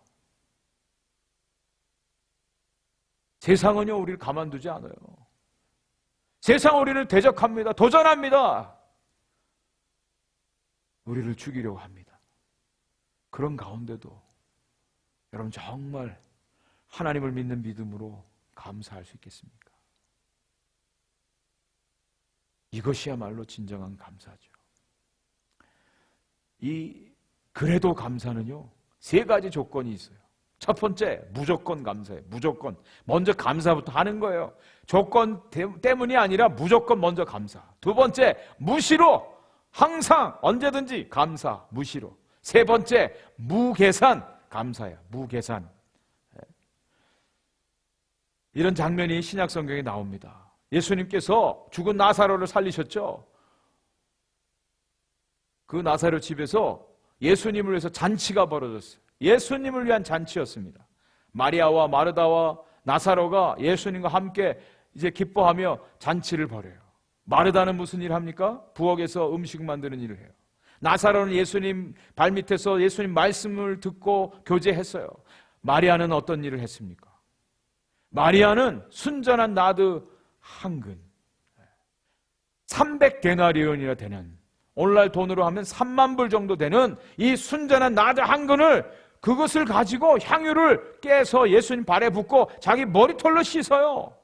세상은요, 우리를 가만두지 않아요. 세상은 우리를 대적합니다. 도전합니다. 우리를 죽이려고 합니다. 그런 가운데도 여러분 정말 하나님을 믿는 믿음으로 감사할 수 있겠습니까? 이것이야말로 진정한 감사죠. 그래도 감사는요, 3가지 조건이 있어요. 첫 번째, 무조건 감사해요. 무조건. 먼저 감사부터 하는 거예요. 조건 때문이 아니라 무조건 먼저 감사. 두 번째, 무시로. 항상 언제든지 감사, 무시로. 세 번째, 무계산. 감사야, 무계산. 이런 장면이 신약 성경에 나옵니다. 예수님께서 죽은 나사로를 살리셨죠. 그 나사로 집에서 예수님을 위해서 잔치가 벌어졌어요. 예수님을 위한 잔치였습니다. 마리아와 마르다와 나사로가 예수님과 함께 이제 기뻐하며 잔치를 벌여요. 마르다는 무슨 일을 합니까? 부엌에서 음식 만드는 일을 해요. 나사로는 예수님 발밑에서 예수님 말씀을 듣고 교제했어요. 마리아는 어떤 일을 했습니까? 마리아는 순전한 나드 한 근, 300데나리온이나 되는, 오늘날 돈으로 하면 3만 불 정도 되는 이 순전한 나드 한 근을, 그것을 가지고 향유를 깨서 예수님 발에 붓고 자기 머리털로 씻어요.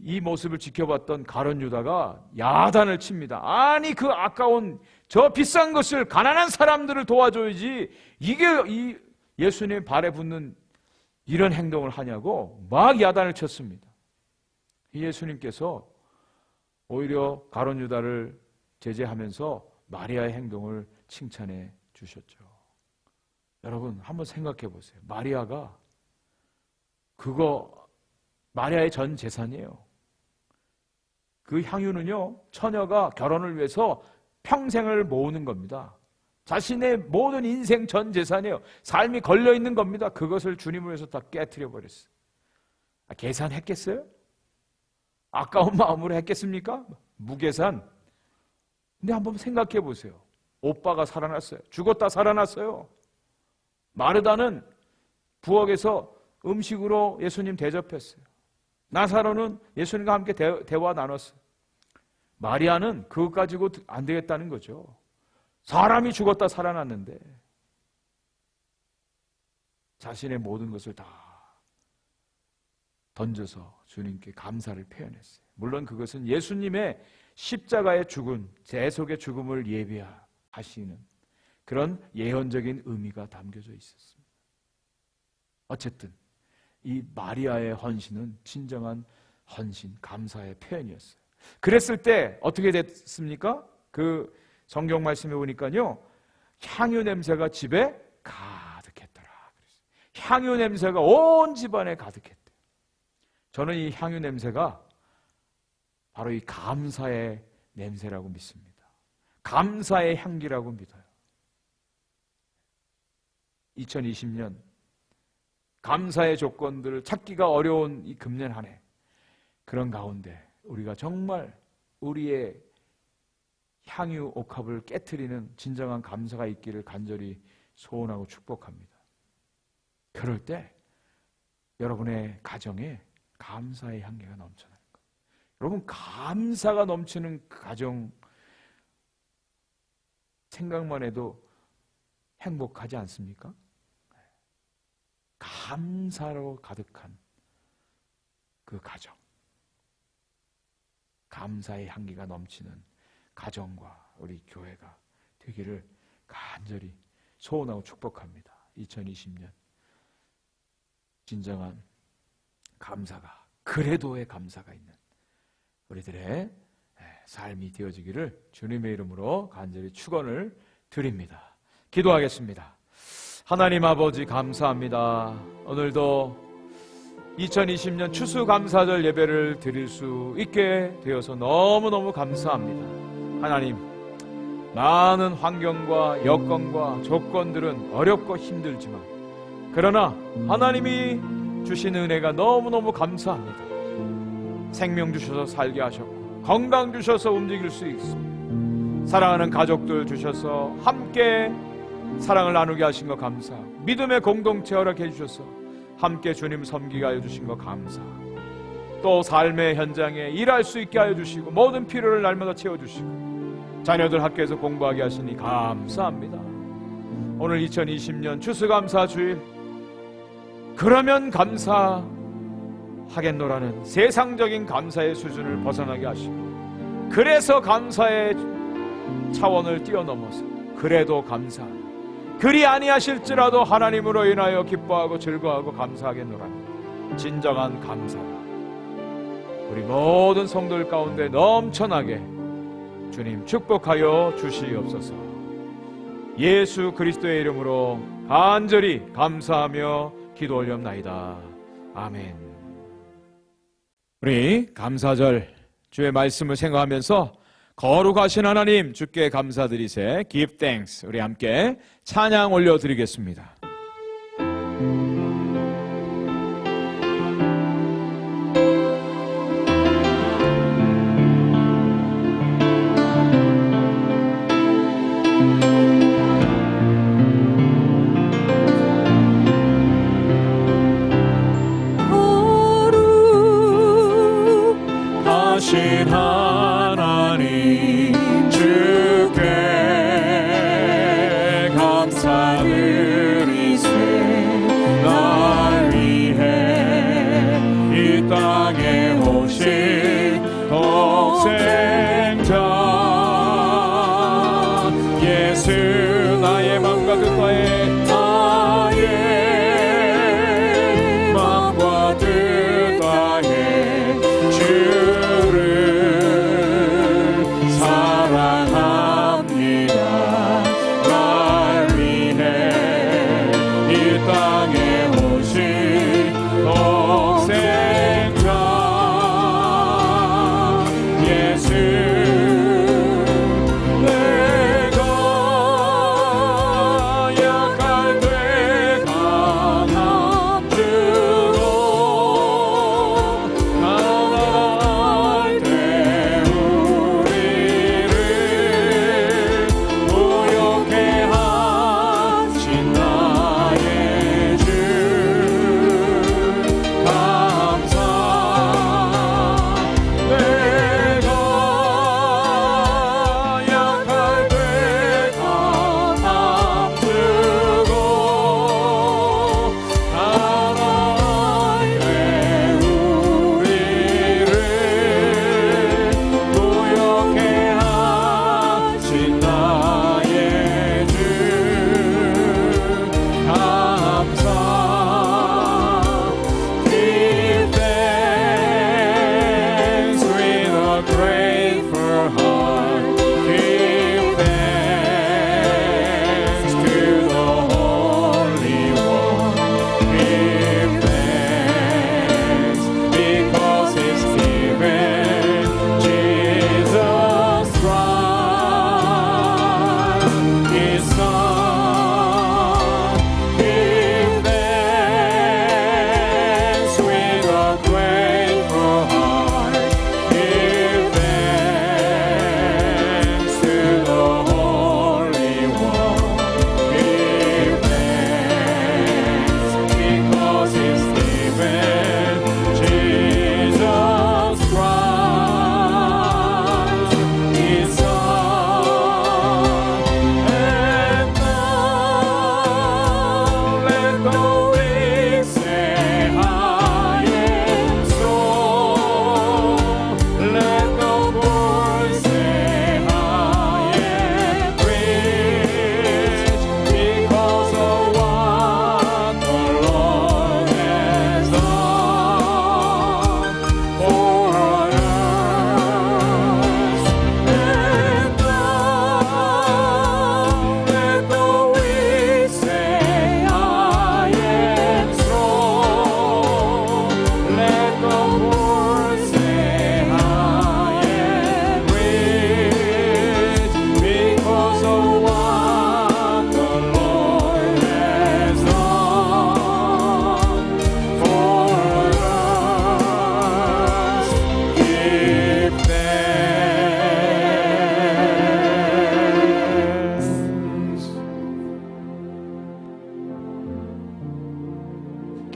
이 모습을 지켜봤던 가룟 유다가 야단을 칩니다. 아니, 그 아까운 저 비싼 것을 가난한 사람들을 도와줘야지 이게 이 예수님 발에 붙는 이런 행동을 하냐고 막 야단을 쳤습니다. 예수님께서 오히려 가룟 유다를 제재하면서 마리아의 행동을 칭찬해 주셨죠. 여러분, 한번 생각해 보세요. 마리아의 전 재산이에요. 그 향유는요, 처녀가 결혼을 위해서 평생을 모으는 겁니다. 자신의 모든 인생 전 재산이에요. 삶이 걸려있는 겁니다. 그것을 주님을 위해서 다 깨트려 버렸어요. 계산했겠어요? 아까운 마음으로 했겠습니까? 무계산. 근데 한번 생각해 보세요. 오빠가 살아났어요. 죽었다 살아났어요. 마르다는 부엌에서 음식으로 예수님 대접했어요. 나사로는 예수님과 함께 대화 나눴어요. 마리아는 그것 가지고 안 되겠다는 거죠. 사람이 죽었다 살아났는데 자신의 모든 것을 다 던져서 주님께 감사를 표현했어요. 물론 그것은 예수님의 십자가의 죽음, 대속의 죽음을 예비하시는 그런 예언적인 의미가 담겨져 있었습니다. 어쨌든 이 마리아의 헌신은 진정한 헌신, 감사의 표현이었어요. 그랬을 때 어떻게 됐습니까? 그 성경 말씀에 보니까요, 향유 냄새가 집에 가득했더라. 향유 냄새가 온 집안에 가득했대요. 저는 이 향유 냄새가 바로 이 감사의 냄새라고 믿습니다. 감사의 향기라고 믿어요. 2020년 감사의 조건들을 찾기가 어려운 이 금년 한 해, 그런 가운데 우리가 정말 우리의 향유 옥합을 깨트리는 진정한 감사가 있기를 간절히 소원하고 축복합니다. 그럴 때 여러분의 가정에 감사의 향기가 넘쳐나는 거예요. 여러분, 감사가 넘치는 그 가정 생각만 해도 행복하지 않습니까? 감사로 가득한 그 가정, 감사의 향기가 넘치는 가정과 우리 교회가 되기를 간절히 소원하고 축복합니다. 2020년 진정한 감사가, 그래도의 감사가 있는 우리들의 삶이 되어지기를 주님의 이름으로 간절히 축원을 드립니다. 기도하겠습니다. 하나님 아버지 감사합니다. 오늘도 2020년 추수감사절 예배를 드릴 수 있게 되어서 너무너무 감사합니다. 하나님, 많은 환경과 여건과 조건들은 어렵고 힘들지만 그러나 하나님이 주신 은혜가 너무너무 감사합니다. 생명 주셔서 살게 하셨고 건강 주셔서 움직일 수 있습니다. 사랑하는 가족들 주셔서 함께 사랑을 나누게 하신 거 감사하고 믿음의 공동체 허락해 주셔서 함께 주님 섬기게 하여 주신 거 감사하고 또 삶의 현장에 일할 수 있게 하여 주시고 모든 필요를 날마다 채워주시고 자녀들 학교에서 공부하게 하시니 감사합니다. 오늘 2020년 추수감사 주일, 그러면 감사하겠노라는 세상적인 감사의 수준을 벗어나게 하시고 그래서 감사의 차원을 뛰어넘어서 그래도 감사하는, 그리 아니하실지라도 하나님으로 인하여 기뻐하고 즐거워하고 감사하겠노라는 진정한 감사가 우리 모든 성도들 가운데 넘쳐나게 주님 축복하여 주시옵소서. 예수 그리스도의 이름으로 간절히 감사하며 기도 올렵나이다. 아멘. 우리 감사절 주의 말씀을 생각하면서 거룩하신 하나님 주께 감사드리세. Give thanks. 우리 함께 찬양 올려드리겠습니다. 거룩하신 하나님 주께 감사드리세. 날 위해 이 땅에 오신 독생자 예수, 나의 맘과 뜻과의 마음과 뜻과의 주를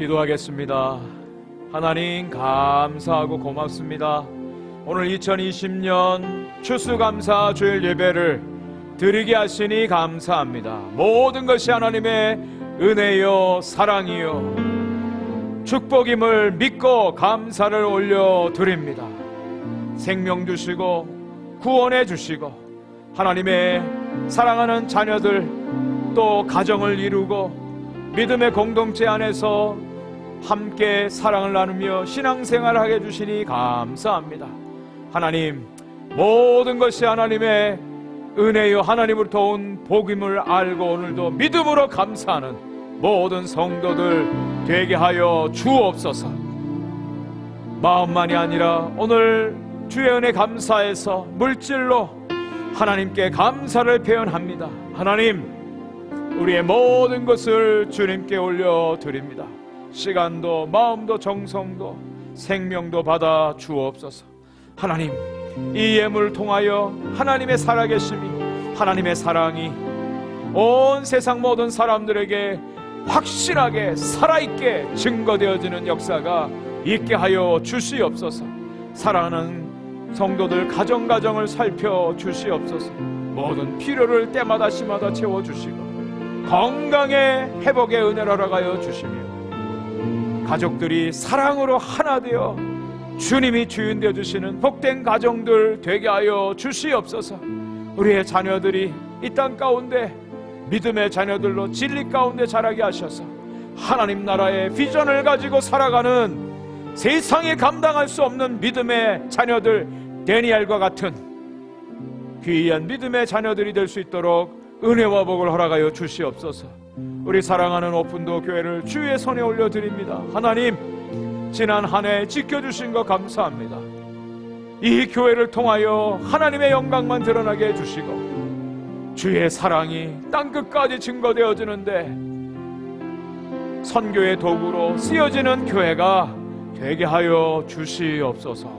기도하겠습니다. 하나님 감사하고 고맙습니다. 오늘 2020년 추수감사 주일 예배를 드리게 하시니 감사합니다. 모든 것이 하나님의 은혜요 사랑이요 축복임을 믿고 감사를 올려드립니다. 생명 주시고 구원해 주시고 하나님의 사랑하는 자녀들 또 가정을 이루고 믿음의 공동체 안에서 함께 사랑을 나누며 신앙생활을 하게 해주시니 감사합니다. 하나님, 모든 것이 하나님의 은혜요 하나님으로부터 온 복임을 알고 오늘도 믿음으로 감사하는 모든 성도들 되게 하여 주옵소서. 마음만이 아니라 오늘 주의 은혜 감사해서 물질로 하나님께 감사를 표현합니다. 하나님, 우리의 모든 것을 주님께 올려드립니다. 시간도 마음도 정성도 생명도 받아 주옵소서. 하나님, 이 예물을 통하여 하나님의 살아계심이 하나님의 사랑이 온 세상 모든 사람들에게 확실하게 살아있게 증거되어지는 역사가 있게 하여 주시옵소서. 사랑하는 성도들 가정가정을 살펴 주시옵소서. 모든 필요를 때마다 시마다 채워주시고 건강의 회복의 은혜를 허락하여 주시며 가족들이 사랑으로 하나 되어 주님이 주인 되어 주시는 복된 가정들 되게 하여 주시옵소서. 우리의 자녀들이 이 땅 가운데 믿음의 자녀들로 진리 가운데 자라게 하셔서 하나님 나라의 비전을 가지고 살아가는 세상에 감당할 수 없는 믿음의 자녀들 데니엘과 같은 귀한 믿음의 자녀들이 될 수 있도록 은혜와 복을 허락하여 주시옵소서. 우리 사랑하는 오픈도 교회를 주의 손에 올려드립니다. 하나님, 지난 한 해 지켜주신 것 감사합니다. 이 교회를 통하여 하나님의 영광만 드러나게 해주시고 주의 사랑이 땅끝까지 증거되어지는데 선교의 도구로 쓰여지는 교회가 되게 하여 주시옵소서.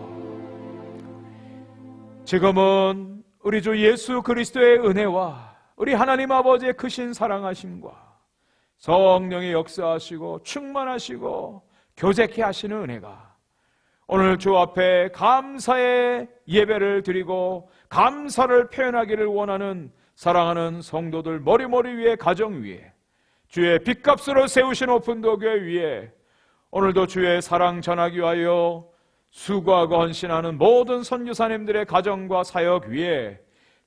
지금은 우리 주 예수 그리스도의 은혜와 우리 하나님 아버지의 크신 사랑하심과 성령의 역사하시고 충만하시고 교제케 하시는 은혜가 오늘 주 앞에 감사의 예배를 드리고 감사를 표현하기를 원하는 사랑하는 성도들 머리머리 위에 가정 위에 주의 빚값으로 세우신 오픈도 교회 위에 오늘도 주의 사랑 전하기 위하여 수고하고 헌신하는 모든 선교사님들의 가정과 사역 위에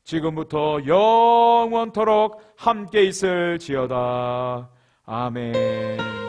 지금부터 영원토록 함께 있을지어다. 아멘.